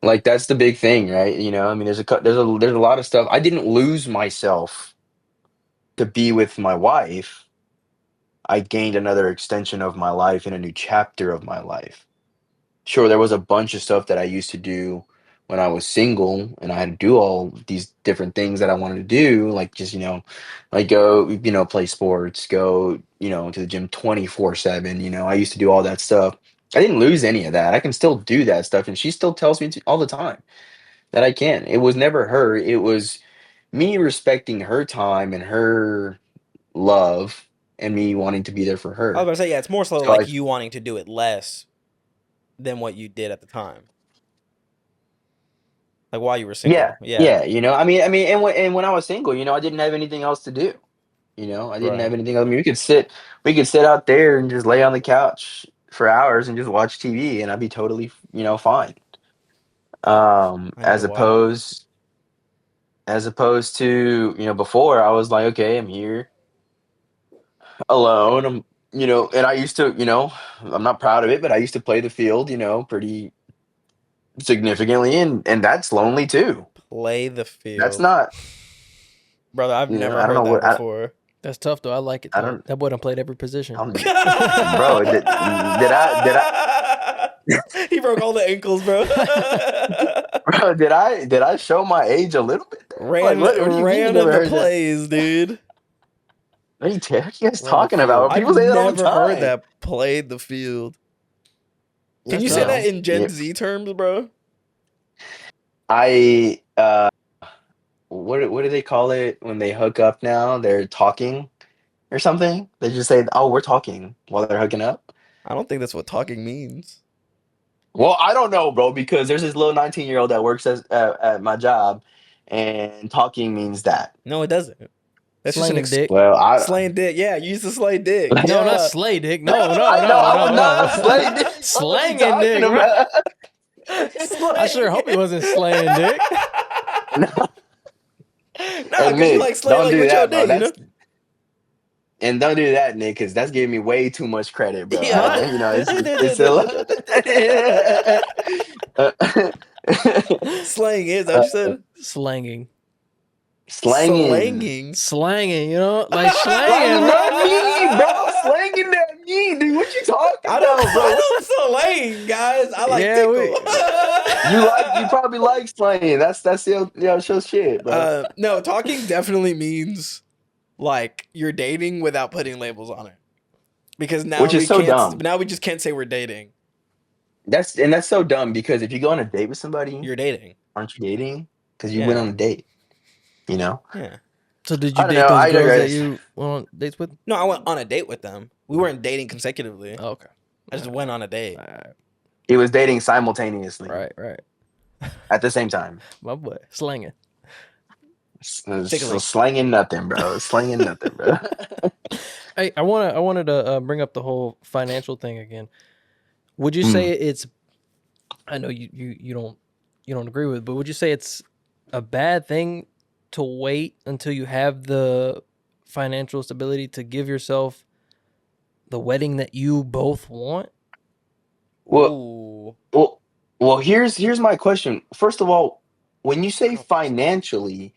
Like that's the big thing, right? I mean, there's a lot of stuff. I didn't lose myself to be with my wife. I gained another extension of my life and a new chapter of my life. Sure, there was a bunch of stuff that I used to do when I was single, and I had to do all these different things that I wanted to do, like just, like go, play sports, go, to the gym 24/7. I used to do all that stuff. I didn't lose any of that. I can still do that stuff, and she still tells me all the time that I can. It was never her. It was me respecting her time and her love and me wanting to be there for I was her. about to say, yeah, it's more so So like you wanting to do it less than what you did at the time. Like while you were single. yeah. I mean, and when I was single, I didn't have anything else to do. I didn't Right. have anything else. I mean, we could sit out there and just lay on the couch for hours and just watch TV, and I'd be totally, fine. I need As a wife. opposed to, before I was like, okay, I'm here alone. And I used to, I'm not proud of it, but I used to play the field, pretty significantly, and that's lonely too. Play the That's field. not, Brother, I've never I don't know heard that what before. That's tough, though. I like it, I though. don't, That boy done played every position. bro. Did I He broke all the ankles, bro. bro? Did I show my age a little bit there? Like, what do you mean you ran never in the heard that? plays, dude. What are you guys Ran the talking about? field. I've People say that all the never heard time. that. Played the field. Can That's you say tough. that in Gen Yeah. Z terms, bro? I what do they call it when they hook up now? They're talking or something. They just say, "Oh, we're talking" while they're hooking up. I don't think that's what talking means. Well, I don't know, bro, because there's this little 19-year-old that works at my job, and talking means that. No, it doesn't. That's just Slanging dick. Well, slaying dick. Yeah, you use the slay dick. No, not Yeah. slay dick. No, I no, know no, I would no, not no. slay dick. What are you Slanging talking dick, bro. about? I sure hope he wasn't slaying dick. Nah, And because you Nick, like slay don't like do with your that, bro. dick, you know? And don't do that, Nick, because that's giving me way too much credit, bro. Yeah. It's a lot. Slaying is that what Uh, you said? Slanging. slanging. Slanging. Slanging, you know? Like slanging, Slanging that bro. knee, bro. Slanging that knee, dude. What you talking I about, bro? don't slaying, guys. I like Yeah, tickle. You probably like slaying. That's your shit, bro. No, talking definitely means like you're dating without putting labels on it. Because Which is so dumb. now we just can't say we're dating. That's so dumb because if you go on a date with somebody, You're dating. aren't you dating? Because you went Yeah. on a date, you know? Yeah. So did I you don't date know. those I girls that digress. you went on dates with? No, I went on a date with them. We weren't dating consecutively. Oh, okay. I just went on a date. He was dating simultaneously Right. at the same time. My boy, slanging. Tickling. Slanging nothing, bro. Slanging nothing, bro. Hey, I wanted to bring up the whole financial thing again. Would you say it's? I know you don't agree with, but would you say it's a bad thing to wait until you have the financial stability to give yourself the wedding that you both want? Well, Ooh. well, well. Here's my question. First of all, when you say financially,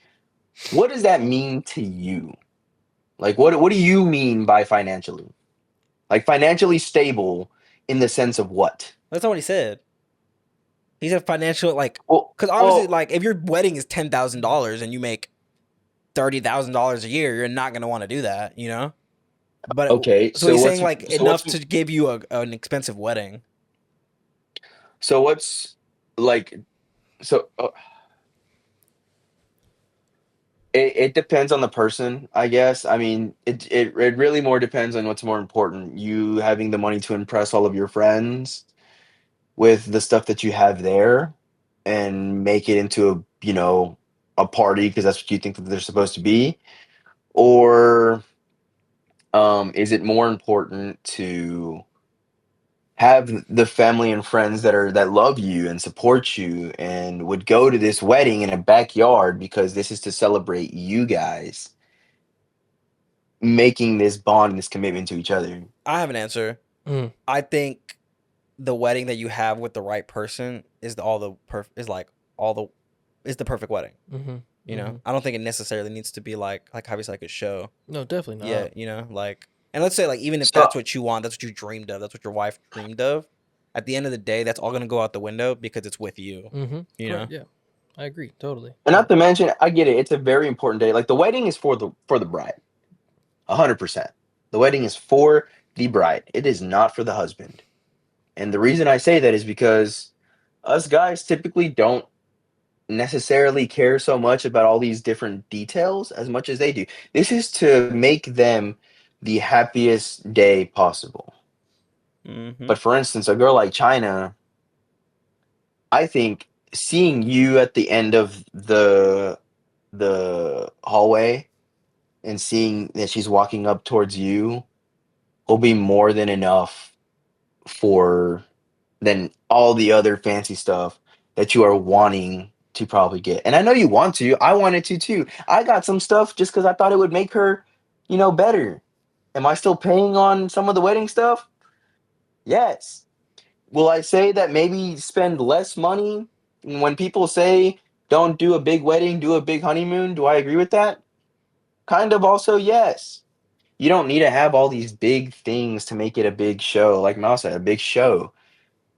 what does that mean to you? Like, what do you mean by financially? Like financially stable in the sense of what? That's not what he said. He said financial, like, Well, because obviously, well, like, if your wedding is $10,000 and you make $30,000 a year, you're not gonna want to do that, you know. But okay. so he's saying like enough to give you an expensive wedding. So what's like so it depends on the person, I guess. I mean, it really more depends on what's more important. You having the money to impress all of your friends with the stuff that you have there and make it into a party because that's what you think that they're supposed to be, or is it more important to have the family and friends that love you and support you and would go to this wedding in a backyard because this is to celebrate you guys making this bond and this commitment to each other. I have an answer. Mm. I think the wedding that you have with the right person is the perfect wedding. Mm-hmm. You know, I don't think it necessarily needs to be like Javi said, like a show. No, definitely not. Yeah, you know, like, and let's say like even if So that's what you want, that's what you dreamed of, that's what your wife dreamed of. At the end of the day, that's all gonna go out the window because it's with you. Mm-hmm. You know, Yeah, I agree totally. and not to mention, I get it, it's a very important day. Like the wedding is for the bride. 100%. The wedding is for the bride. It is not for the husband. And the reason I say that is because us guys typically don't necessarily care so much about all these different details as much as they do. This is to make them the happiest day possible. But for instance, a girl like China, I think seeing you at the end of the hallway and seeing that she's walking up towards you will be more than enough for than all the other fancy stuff that you are wanting to probably get. And I know you want to. I wanted to too. I got some stuff just because I thought it would make her, better. Am I still paying on some of the wedding stuff? Yes. Will I say that maybe spend less money when people say don't do a big wedding, do a big honeymoon? Do I agree with that? Kind of also, yes. You don't need to have all these big things to make it a big show. Like Mal said, a big show.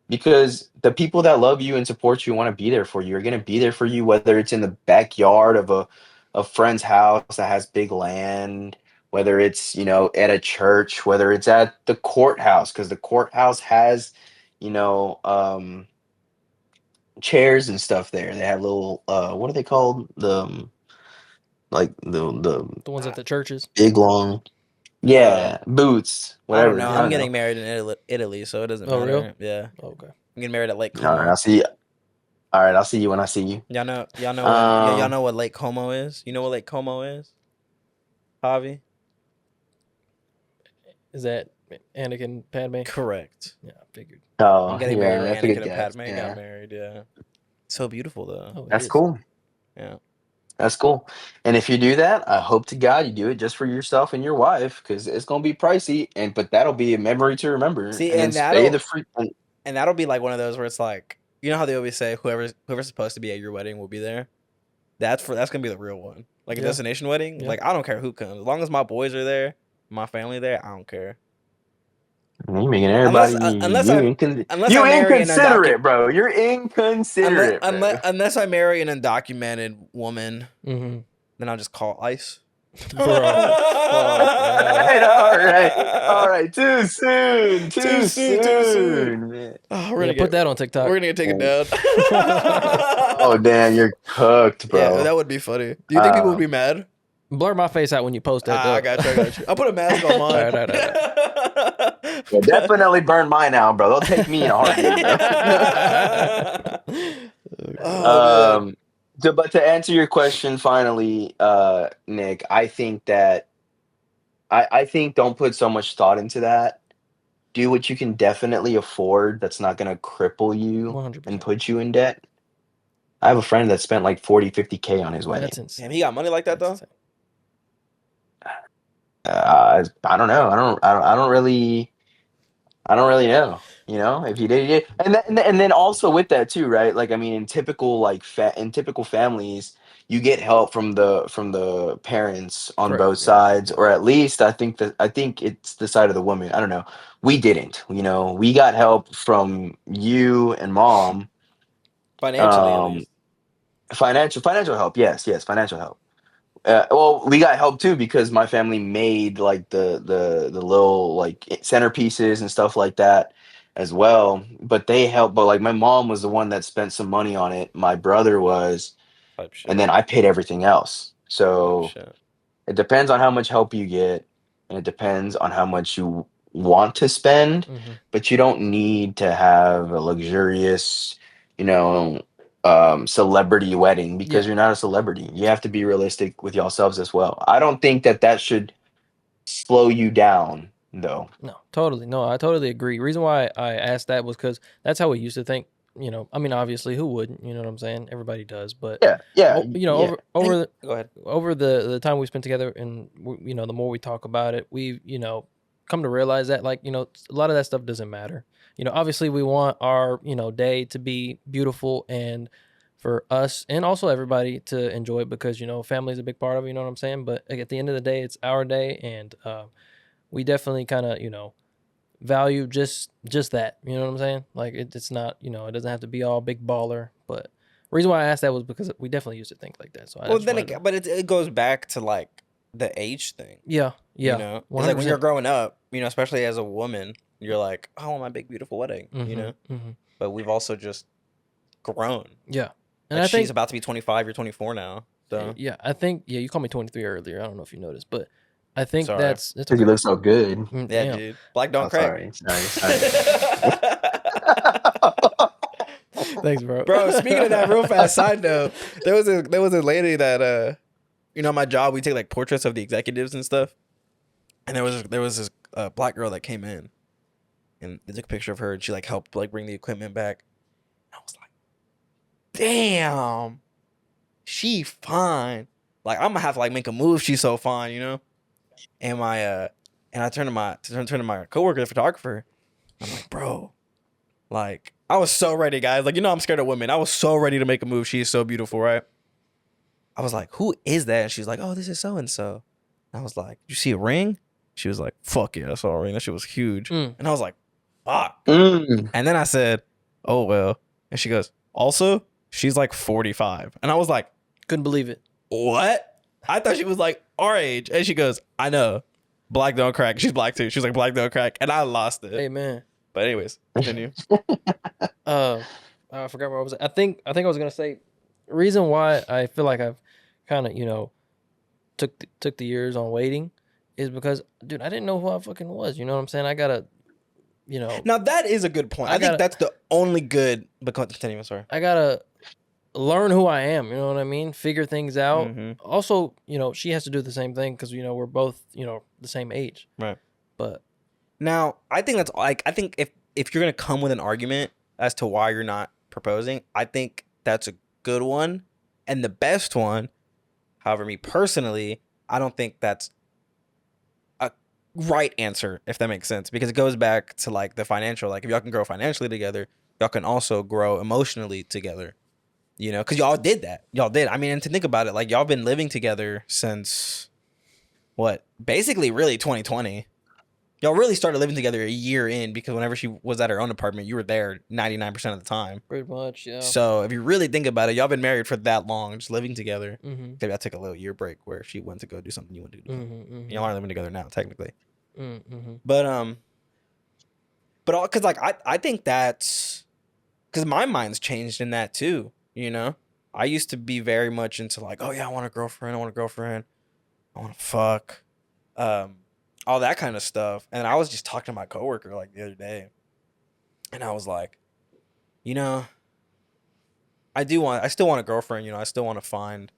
Because the people that love you and support you want to be there for you are going to be there for you, whether it's in the backyard of a friend's house that has big land, whether it's at a church, whether it's at the courthouse, because the courthouse has you know chairs and stuff there. They have little what are they called, the like the The ones at the churches. big long. Yeah, boots, I don't whatever. know. I I'm don't know. getting married in Italy, so it doesn't Oh, matter. real? Yeah, Okay. I'm getting married at Lake All right, Como. I'll see you. All right, I'll see you when I see you. Y'all know what Lake Como is? You know what Lake Como is? Javi? Is that Anakin Padme? Correct. Yeah, I figured. I'm Oh, getting married yeah, where that's a good Anakin and guess. Padme got Yeah, married. Yeah, so beautiful though. Oh, it that's is. cool. Yeah. That's cool. And if you do that, I hope to God you do it just for yourself and your wife, because it's gonna be pricey. But that'll be a memory to remember. See, And then and stay that'll the free. and that'll be like one of those where it's like, you know how they always say whoever's supposed to be at your wedding will be there. That's gonna be the real one. Like a Yeah. destination wedding. Yeah. Like I don't care who comes, as long as my boys are there, my family there. I don't care. You making everybody Unless you I marry an inconsiderate, bro. You're inconsiderate, bro. unless I marry an undocumented woman, Mm-hmm. then I'll just call ICE. Bro, fuck, man. All right. Too soon, Too too soon, too soon. soon, man. Oh, Yeah, put that on TikTok. We're gonna get taken down. Oh damn, you're cooked, Yeah, bro. that would be funny. Do you think people would be mad? Blur my face out when you post that. I got you. I'll put a mask on mine. All right. Yeah, definitely burn mine out, bro. They'll take me in a heartbeat, bro. Oh man. But to answer your question finally, Nick, I think that I think don't put so much thought into that. Do what you can definitely afford that's not gonna cripple you 100%. and put you in debt. I have a friend that spent like 40, 50K on his wedding. That's insane. Damn, he got money like that though. That's insane. I don't know. I don't really know. You know, if you did it, and then also with that too, right? Like, I mean, in typical in typical families, you get help from the parents on Correct. both Yeah. sides, or at least I think it's the side of the woman. I don't know. We didn't. You know, we got help from you and mom. Financially, at least. Financial help. Yes, financial help. Well, we got help too because my family made like the little like centerpieces and stuff like that as well. But they helped. But like my mom was the one that spent some money on it. My brother was, Type and shit. then I paid everything else. Type So shit. it depends on how much help you get, and it depends on how much you want to spend. Mm-hmm. But you don't need to have a luxurious, you know, celebrity wedding because Yeah. you're not a celebrity. You have to be realistic with yourselves as well. I don't think that should slow you down, though. No, totally. No, I totally agree. Reason why I asked that was because that's how we used to think. You know, I mean, obviously, who wouldn't? You know what I'm saying? Everybody does, but Yeah, you know, yeah. Go ahead. over the time we spent together, and you know, the more we talk about it, we come to realize that like a lot of that stuff doesn't matter. You know, obviously, we want our day to be beautiful and for us and also everybody to enjoy it because family is a big part of it. You know what I'm saying? But like, at the end of the day, it's our day, and we definitely kind of value just that. You know what I'm saying? Like it's not it doesn't have to be all big baller. But reason why I asked that was because we definitely used to think like that. So I Well, just then wanted it, but it goes back to like the age thing. yeah, You know, it's like when 100%. you're growing up, especially as a woman, you're like, I want my big beautiful wedding. Mm-hmm. But we've also just grown. Yeah, and Like I think she's about to be 25. You're 24 now. So yeah, I think you called me 23 earlier. I don't know if you noticed, but I think Sorry. that's Because you okay. look so good. yeah, Damn. dude, black don't Oh, crack. sorry. Thanks, bro. Bro, speaking of that, real fast side note, there was a lady that my job, we take like portraits of the executives and stuff, and there was this black girl that came in, and they took a picture of her, and she like helped like bring the equipment back. I was like, damn, she fine. Like I'm gonna have to like make a move. She's so fine, And I turned to my coworker, the photographer. I'm like, bro, like I was so ready, guys. Like I'm scared of women. I was so ready to make a move. She is so beautiful, right? I was like, who is that? And she's like, oh, this is so and so. I was like, you see a ring? She was like, fuck yeah, I saw a ring. That shit was huge. And I was like, fuck. And then I said, oh well. And she goes, also, she's like 45. And I was like, Couldn't believe it. what? I thought she was like our age. And she goes, I know. Black don't crack. She's black too. She's like, black don't crack. And I lost it. Hey man. But anyways, continue. I forgot where I was. I think I was gonna say reason why I feel like I've kind of took the years on waiting is because, dude, I didn't know who I fucking was. You know what I'm saying? I gotta, you know, Now that is a good point. I I think gotta- that's the only good. But continue. Sorry. I gotta learn who I am. You know what I mean? Figure things out. Mhm. Also, you know, she has to do the same thing because, you know, we're both, you know, the same age. Right. But Now, I think that's like I think if you're gonna come with an argument as to why you're not proposing, I think that's a good one and the best one. However, me personally, I don't think that's a right answer, if that makes sense, because it goes back to like the financial. Like if y'all can grow financially together, y'all can also grow emotionally together. You know, because y'all did that. Y'all did. I mean, and to think about it, like y'all been living together since what? Basically, really 2020. Y'all really started living together a year in because whenever she was at her own apartment, you were there 99% of the time. pretty much, yeah. So if you really think about it, y'all been married for that long, just living together. Mm-hmm. Maybe I took a little year break where she went to go do something, you went to do something. Mm-hmm. Y'all aren't living together now, technically. Mm-hmm. But all because like I think that's because my mind's changed in that too. You know, I used to be very much into like, oh yeah, I want a girlfriend, I want to fuck, all that kind of stuff. And I was just talking to my coworker like the other day, and I was like, you know, I still want a girlfriend. You know, I still want to find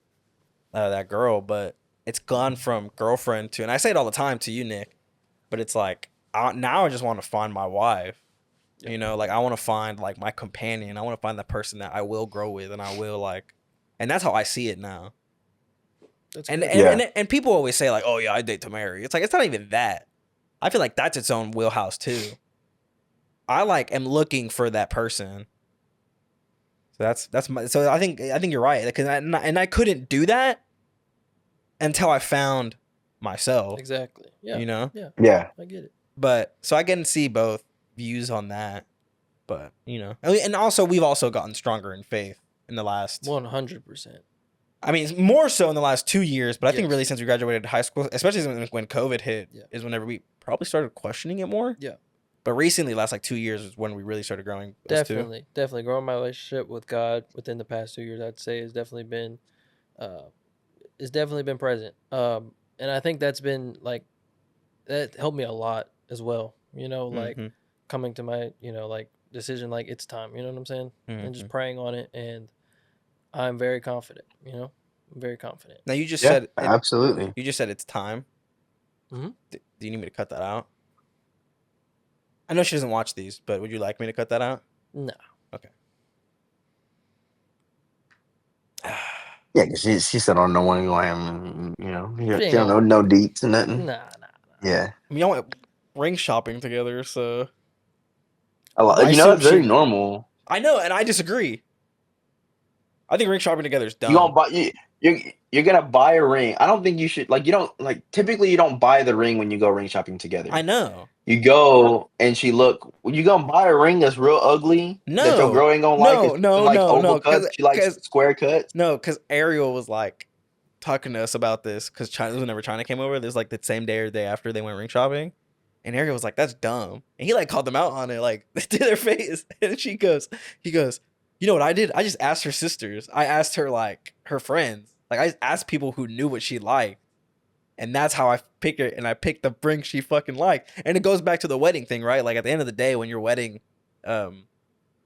that girl, but it's gone from girlfriend to, and I say it all the time to you, Nick, but it's like now I just want to find my wife. Yep. You know, like I want to find like my companion. I want to find the person that I will grow with, and I will like, and that's how I see it now. That's And good. and people always say like, oh yeah, I date to marry. It's like it's not even that. I feel like that's its own wheelhouse too. I like am looking for that person. So that's my. So I think you're right because I couldn't do that until I found myself. Exactly. Yeah. You know. Yeah. Yeah. I get it. But so I can see both views on that. But you know, and also we've also gotten stronger in faith in the last 100%. I mean, it's more so in the last 2 years, but I think Yes. really since we graduated high school, especially when COVID hit, Yeah. is whenever we probably started questioning it more. Yeah. But recently, last like 2 years is when we really started growing. Us two. Definitely growing my relationship with God within the past 2 years, I'd say has definitely been, present. And I think that's been like that helped me a lot as well. You know, like Mhm. coming to my, you know, like decision, like it's time. You know what I'm saying? And just praying on it, and I'm very confident. You know, I'm very confident. Now you just Yeah, said it, absolutely. you just said it's time. Mhm. Do you need me to cut that out? I know she doesn't watch these, but would you like me to cut that out? No. Okay. Yeah, 'cause she said, I don't know when who I am. You know, She she ain't don't know gonna- no deets and nothing. Nah. Yeah. I mean, y'all went ring shopping together, so A lot, I you know, assume it's very she- normal. I know, and I disagree. I think ring shopping together is dumb. You gonna buy you're gonna buy a ring. I don't think you should like you don't like typically you don't buy the ring when you go ring shopping together. I know. You go and she look. You gonna buy a ring that's real ugly that your No, girl ain't gonna like. It's like oval cuts. because She likes square cuts. Ariel was like talking to us about this because China, whenever China came over, there's like the same day or day after they went ring shopping, and Ariel was like, "That's dumb," and he like called them out on it, like to their face, and he goes, "You know what I did? I just asked her sisters. I asked her like her friends. Like I just asked people who knew what she liked." And that's how I picked it, and I picked the ring she fucking liked. And it goes back to the wedding thing, right? Like at the end of the day, when your wedding, like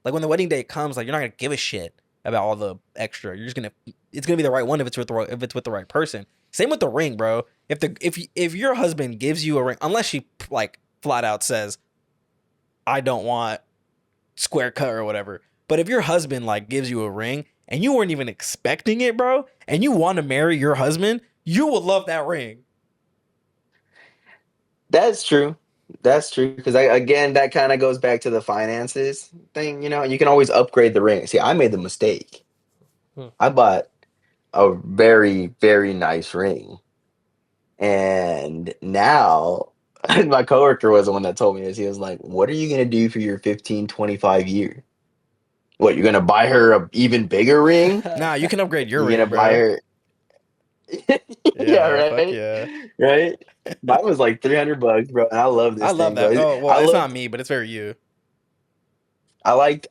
when the wedding day comes, like you're not gonna give a shit about all the extra. You're just gonna, it's gonna be the right one if it's with the right person. Same with the ring, bro. If your husband gives you a ring, unless she like flat out says, I don't want square cut or whatever. But if your husband like gives you a ring and you weren't even expecting it, bro, and you want to marry your husband, you will love that ring. That's true. That's true because again that kind of goes back to the finances thing. You know, you can always upgrade the ring. See, I made the mistake. I bought a very nice ring, and now my coworker was the one that told me this. He was like, "What are you gonna do for your 15, 25 year? What, you're gonna buy her a even bigger ring? Nah, you can upgrade your You're ring, gonna buy bro. her?" Yeah, Yeah, fuck right. yeah. Right. Mine was like $300, bro. And I love I this love thing, that. bro. Oh, well, I it's look. not me, but it's very you. I like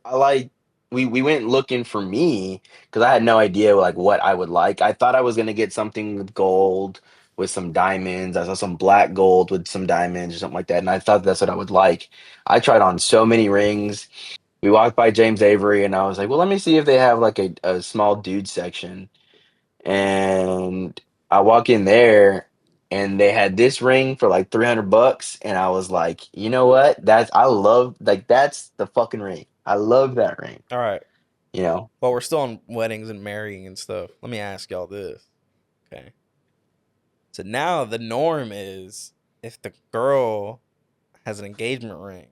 we went looking for me because I had no idea like what I would like. I thought I was gonna get something with gold with some diamonds. I saw some black gold with some diamonds or something like that, and I thought that's what I would like. I tried on so many rings. We walked by James Avery, and I was like, "Well, let me see if they have like a small dude section." And I walk in there, and they had this ring for like $300, and I was like, "You know what? I love like that's the fucking ring. I love that ring." All right. You know, Well, we're still on weddings and marrying and stuff. Let me ask y'all this. Okay. So now the norm is if the girl has an engagement ring,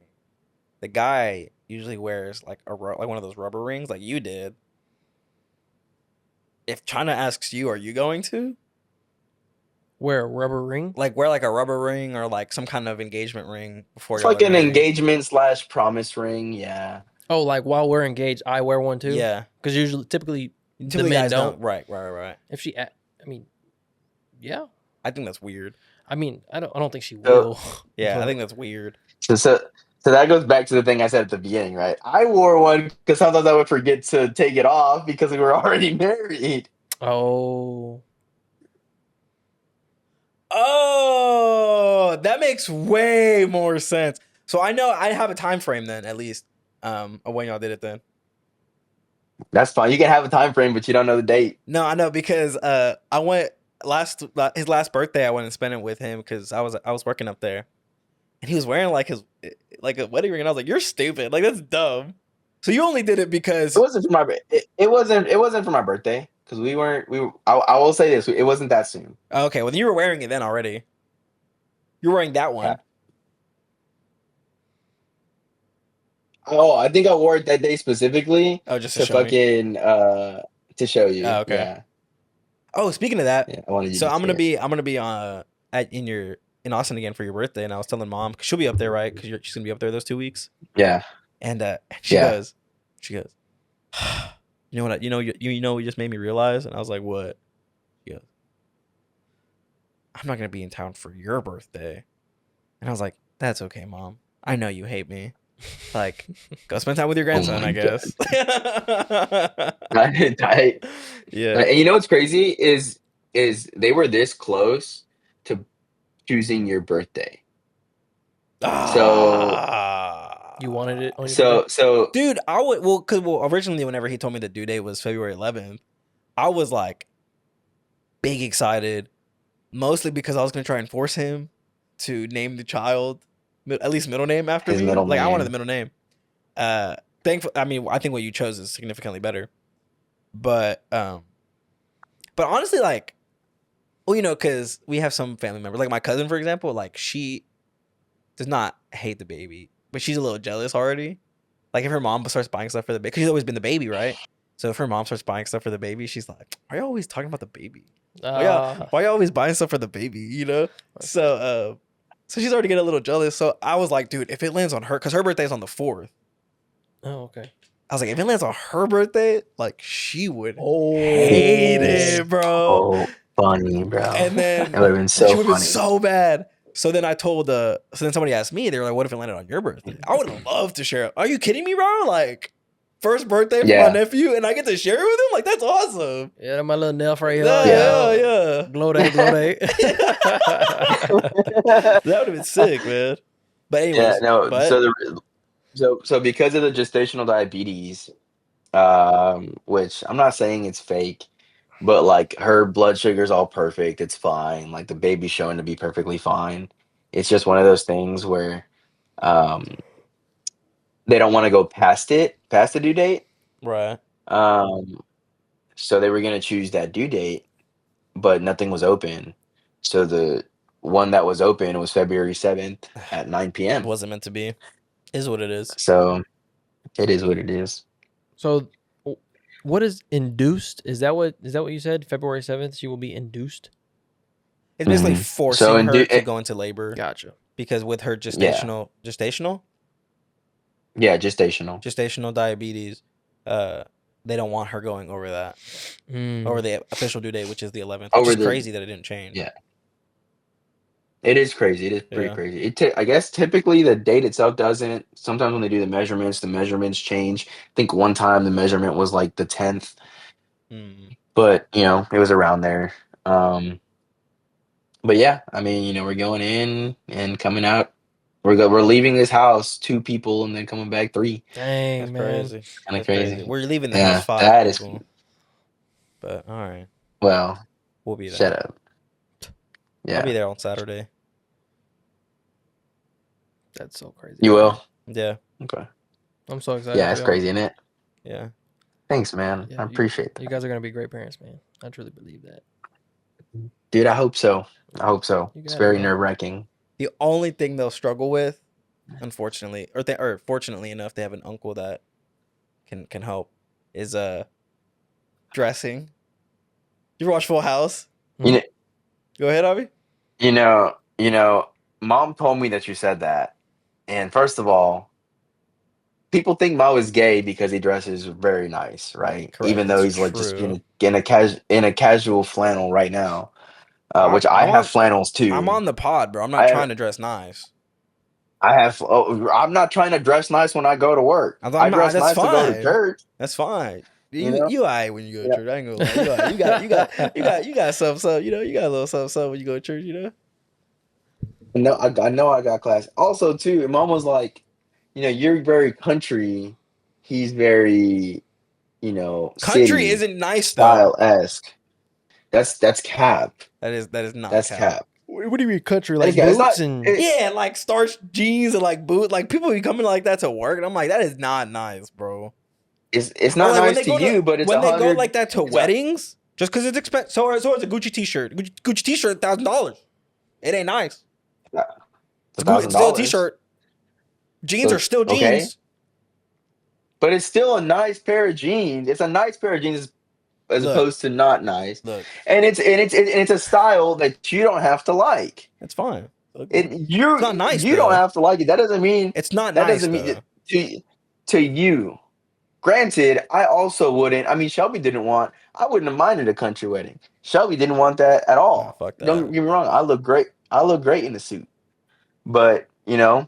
the guy usually wears like like one of those rubber rings like you did. If China asks you, are you going to? Wear a rubber ring. Like wear like a rubber ring or like some kind of engagement ring before it's y'all like are an married. engagement slash promise ring. Yeah, Oh, like while we're engaged, I wear one too. Yeah. Because usually, typically Typically men guys don't. don't. Right. If she, I mean, yeah. I think that's weird. I mean, I don't think she so will. Yeah, I but- think that's weird. so so so that goes back to the thing I said at the beginning, right? I wore one because sometimes I would forget to take it off because we were already married. Oh, Oh, that makes way more sense. So I know I have a time frame then, at least, of when y'all did it then. That's fine. You can have a time frame, but you don't know the date. No, I know because I went his last birthday. I went and spent it with him because I was working up there, and he was wearing like his like a wedding ring, and I was like, "You're stupid! Like that's dumb." So you only did it because It wasn't for my. It wasn't for my birthday because we weren't. I will say this. It wasn't that soon. okay. Well, you were wearing it then already. You're wearing that Yeah. one. Oh, I think I wore it that day specifically Oh, just to to show me. fucking to show you. Oh, okay. Yeah, Oh, speaking of that, yeah. I wanted you so to see it. I'm gonna be in Austin again for your birthday, and I was telling mom because she'll be up there, right? Because she's gonna be up there those 2 weeks, Yeah, and she yeah. goes, she goes, you know what? You know, what you just made me realize, and I was like, what? She goes, I'm not gonna be in town for your birthday, and I was like, that's okay, mom. I know you hate me. Like, go spend time with your Oh grandson, my I god. guess. Yeah. And you know what's crazy is they were this close to choosing your birthday. So you wanted it on your birthday? so Dude, because originally whenever he told me the due date was February 11th, I was like big excited, mostly because I was gonna try and force him to name the child at least middle name after his me. middle Like I wanted the name. middle name. Thankful. I mean, I think what you chose is significantly better, but honestly, like, well, you know, because we have some family members, like my cousin, for example, like she does not hate the baby, but she's a little jealous already. Like if her mom starts buying stuff for the baby, because she's always been the baby, right? So if her mom starts buying stuff for the baby, she's like, "Why are you always talking about the baby? Why y'all always buying stuff for the baby?" You know. So she's already getting a little jealous. So I was like, dude, if it lands on her, because her birthday's on the 4th. Oh, okay. I was like, if it lands on her birthday, like she would Oh, hate it, bro. So funny, bro. And then It would have been she so would have been funny. so bad. So then I told so then somebody asked me, they were like, what if it landed on your birthday? I would have loved to share it. Are you kidding me, bro? Like, first birthday for my Yeah. nephew and I get to share it with him? Like, that's awesome. yeah, that's my little nail right here. Yeah. Glow day, glow day. That would have been sick, man. But anyways, Yeah, no. but So because of the gestational diabetes, which I'm not saying it's fake, but like her blood sugar's all perfect. It's fine. Like the baby's showing to be perfectly fine. It's just one of those things where um they don't want to go past the due date. right. Um, so they were gonna choose that due date, but nothing was open. So the one that was open was February 7th at 9 p.m. Wasn't meant to be. Is what it is. So it is what it is. So, what is induced? Is that what you said? February 7th, she will be induced. It's basically Mhm. forcing her to go into labor Gotcha. because with her Yeah, gestational gestational. diabetes, they don't want her going over that, over the official due date, which is the 11th, which Over is the crazy that it didn't change. Yeah. It is crazy. It is pretty Yeah. crazy. I guess typically the date itself doesn't. Sometimes when they do the measurements change. I think one time the measurement was like the 10th, Mm. but it was around there. But yeah, I mean, we're going in and coming out. We're leaving this house 2 people and then coming back 3. That's Dang, man. crazy. Kind of That's crazy. crazy. We're leaving the house Yeah, 5 that is. people, but all right, Well, we'll be there. shut up. I'll be Yeah, there on Saturday. That's so crazy. you will. Yeah, Okay. I'm so excited Yeah, for it's y'all. crazy, isn't it? yeah. Thanks, man. Yeah, I appreciate you that, guys are gonna be great parents, man. I truly believe that. dude. I hope so. I hope so. You It's got it, very bro. nerve-wracking. The only thing they'll struggle with, unfortunately, or fortunately enough, they have an uncle that can help. Is dressing. You ever watch Full House? You know, Go ahead, Avi. Mom told me that you said that, and first of all, people think Mo is gay because he dresses very nice, right? Correct. Even though That's he's like just true. in a casual flannel right now, Well, which I have flannels I'm too. on the pod, bro. I'm not I trying to dress nice. I have. Oh, I'm not trying to dress nice when I go to work. I I'm not. dress That's nice to go to fine. church. That's fine. You You know. you alright when you go to Yeah. church. I ain't gonna lie. You alright. You got some. You got a little something when you go to church. No, I know I got class. Also, too, Mom was like, you're very country. He's very, Country city isn't nice though. style esque. That's cap. That is not That's cap. cap. What do you mean country? That is Like cap. It's not. boots and It, Yeah, like starched jeans and like boot. Like people be coming like that to work, and I'm like, that is not nice, bro. it's Or not like nice to you, but it's when they go 100. like that to It's a. weddings, just because it's expensive. So it's a Gucci t-shirt. Gucci t-shirt, $1,000. It ain't nice. It's It's still a $1,000. t-shirt. Jeans are So still okay, jeans. but it's still a nice pair of jeans. It's a nice pair of jeans as Look, opposed to not nice, look, and it's a style that you don't have to like. it's fine. Look, It it's not nice you don't though. have to like it. That doesn't mean It's not nice though. to you. Granted, I also wouldn't. I mean, Shelby didn't want. I wouldn't have minded a country wedding. Shelby didn't want that at Nah, all. fuck Don't that. get me wrong. I look great. I look great in the suit. But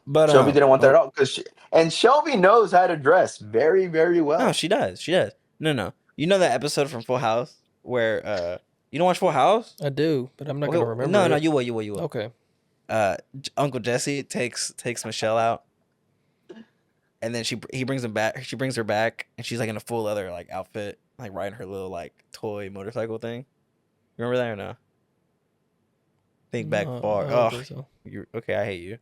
But Shelby didn't want that oh, at all and Shelby knows how to dress very, very no, well. she does. She does. No. You know that episode from Full House where you don't watch Full House? I do, but I'm not Okay, gonna remember no, it. you will. Okay. Uncle Jesse takes Michelle out, and then he brings him back. She brings her back, and she's like in a full leather like outfit, like riding her little like toy motorcycle thing. You remember that or no? Think back No, far. I don't Oh, think so. you okay? I hate you.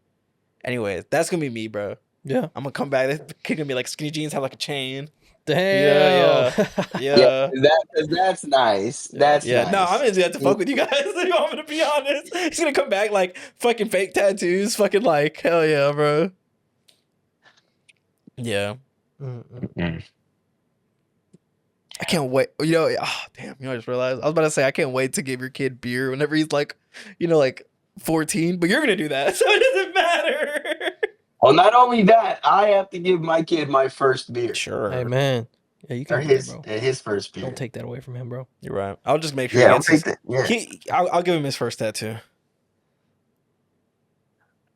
Anyways, that's gonna be me, bro. Yeah. I'm gonna come back. This kid gonna be like skinny jeans, have like a chain. Damn. Yeah, Yeah. that's nice. Yeah. That's Yeah, no, I'm nice. into that to fuck with you guys. You want me to be honest? He's gonna come back like fucking fake tattoos, fucking like hell yeah, bro. Yeah, Mm. I can't wait. Damn, I just realized I was about to say I can't wait to give your kid beer whenever he's like, like 14. But you're gonna do that, so it doesn't matter. Well, not only that, I have to give my kid my first beer Sure, Hey man. Yeah, you or can do that, bro. his first beer. Don't take that away from him, bro. you're right. I'll just make sure he Yeah, I'll gets his. take that. Yeah, I'll give him his first tattoo.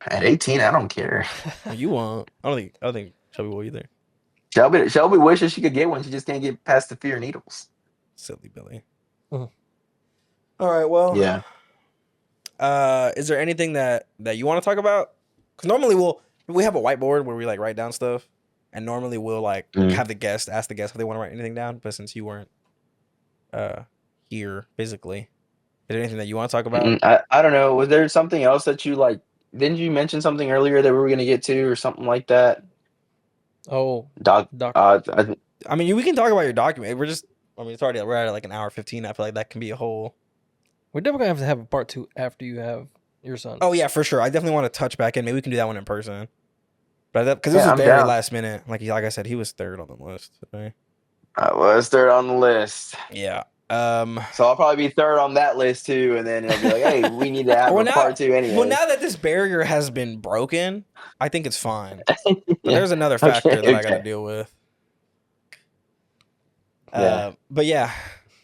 at 18, I don't care. You won't. I don't think Shelby will either. Shelby wishes she could get one. She just can't get past the fear of needles. Silly Billy. Mhm. All right. Well. Yeah. Is there anything that you want to talk about? Because normally we have a whiteboard where we like write down stuff, and normally we'll like have the guest ask the guest if they want to write anything down. But since you weren't here physically, is there anything that you want to talk about? I don't know. Was there something else that you like? Didn't you mention something earlier that we were gonna get to or something like that? Oh, Doc. Doc. I mean, we can talk about your document. We're at like an hour 15. I feel like that can be a whole. We're definitely gonna have a part 2 after you have your son. Oh yeah, for sure. I definitely want to touch back in. Maybe we can do that one in person. But because this Yeah, was I'm very down. last minute. Like I said, he was third on the list today. I was third on the list. Yeah. So I'll probably be third on that list too, and then it'll be like, hey, we need to have Well, a part 2 anyway. Well, now that this barrier has been broken, I think it's fine. But Yeah. there's another factor that I got to Okay. deal with. Yeah. But yeah,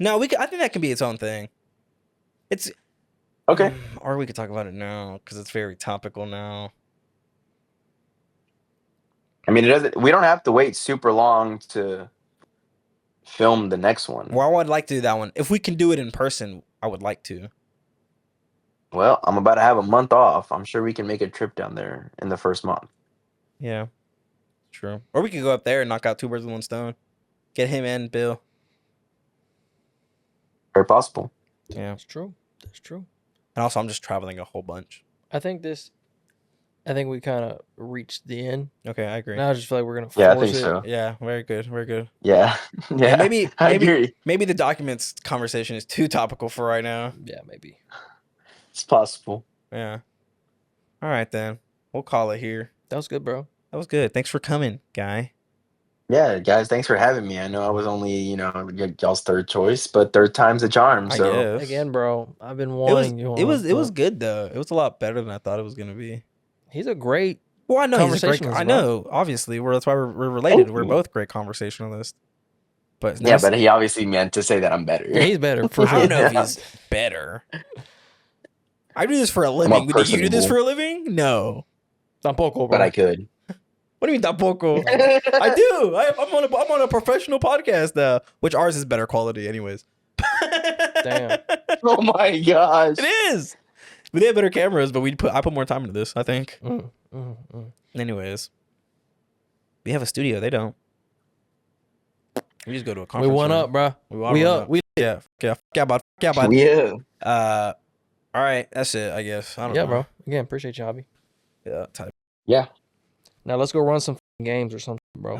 no, I think that can be its own thing. It's Okay. Or we could talk about it now because it's very topical now. I mean, it doesn't. We don't have to wait super long to film the next one. Well, I would like to do that one. If we can do it in person, I would like to. Well, I'm about to have a month off. I'm sure we can make a trip down there in the first month. Yeah, true. Or we could go up there and knock out 2 birds with 1 stone. Get him and Bill. Very possible. Yeah. That's true. That's true. And also, I'm just traveling a whole bunch. I think we kind of reached the end. Okay, I agree. Now I just feel like we're gonna Yeah, I force think it. so. Yeah, very good, very good. Yeah. Yeah. And maybe I agree. maybe the documents conversation is too topical for right now. Yeah, maybe. It's possible. Yeah. All right then. We'll call it here. That was good, bro. That was good. Thanks for coming, guy. Yeah, guys, thanks for having me. I know I was only, y'all's third choice, but third time's a charm. I So guess. Again, bro. I've been It was wanting you. it was on, it was but good though. It was a lot better than I thought it was gonna be. He's a great. Well, I know he's a great. Conversationalist, I bro. know, obviously, that's why we're related. Thank We're you. both great conversationalists. But yeah, but he obviously meant to say that I'm better. Yeah, he's better for I don't sure. know if he's better. I do this for a more living. Do you do this personable. for a living? No. Tampoco, bro. But I could. What do you mean tampoco? I do. I'm on a professional podcast now, which ours is better quality, anyways. Damn. Oh my gosh. It is. But they have better cameras, but I put more time into this, I think. Anyways, we have a studio. They don't. We just go to a We conference. won room. up, bro. are We one up. We Yeah. Yeah, bud. Yeah, bud. Yeah. All right. That's it, I guess. I don't know. bro. Again, appreciate you, Javi. Yeah. Type. Yeah. Now let's go run some games or something, bro.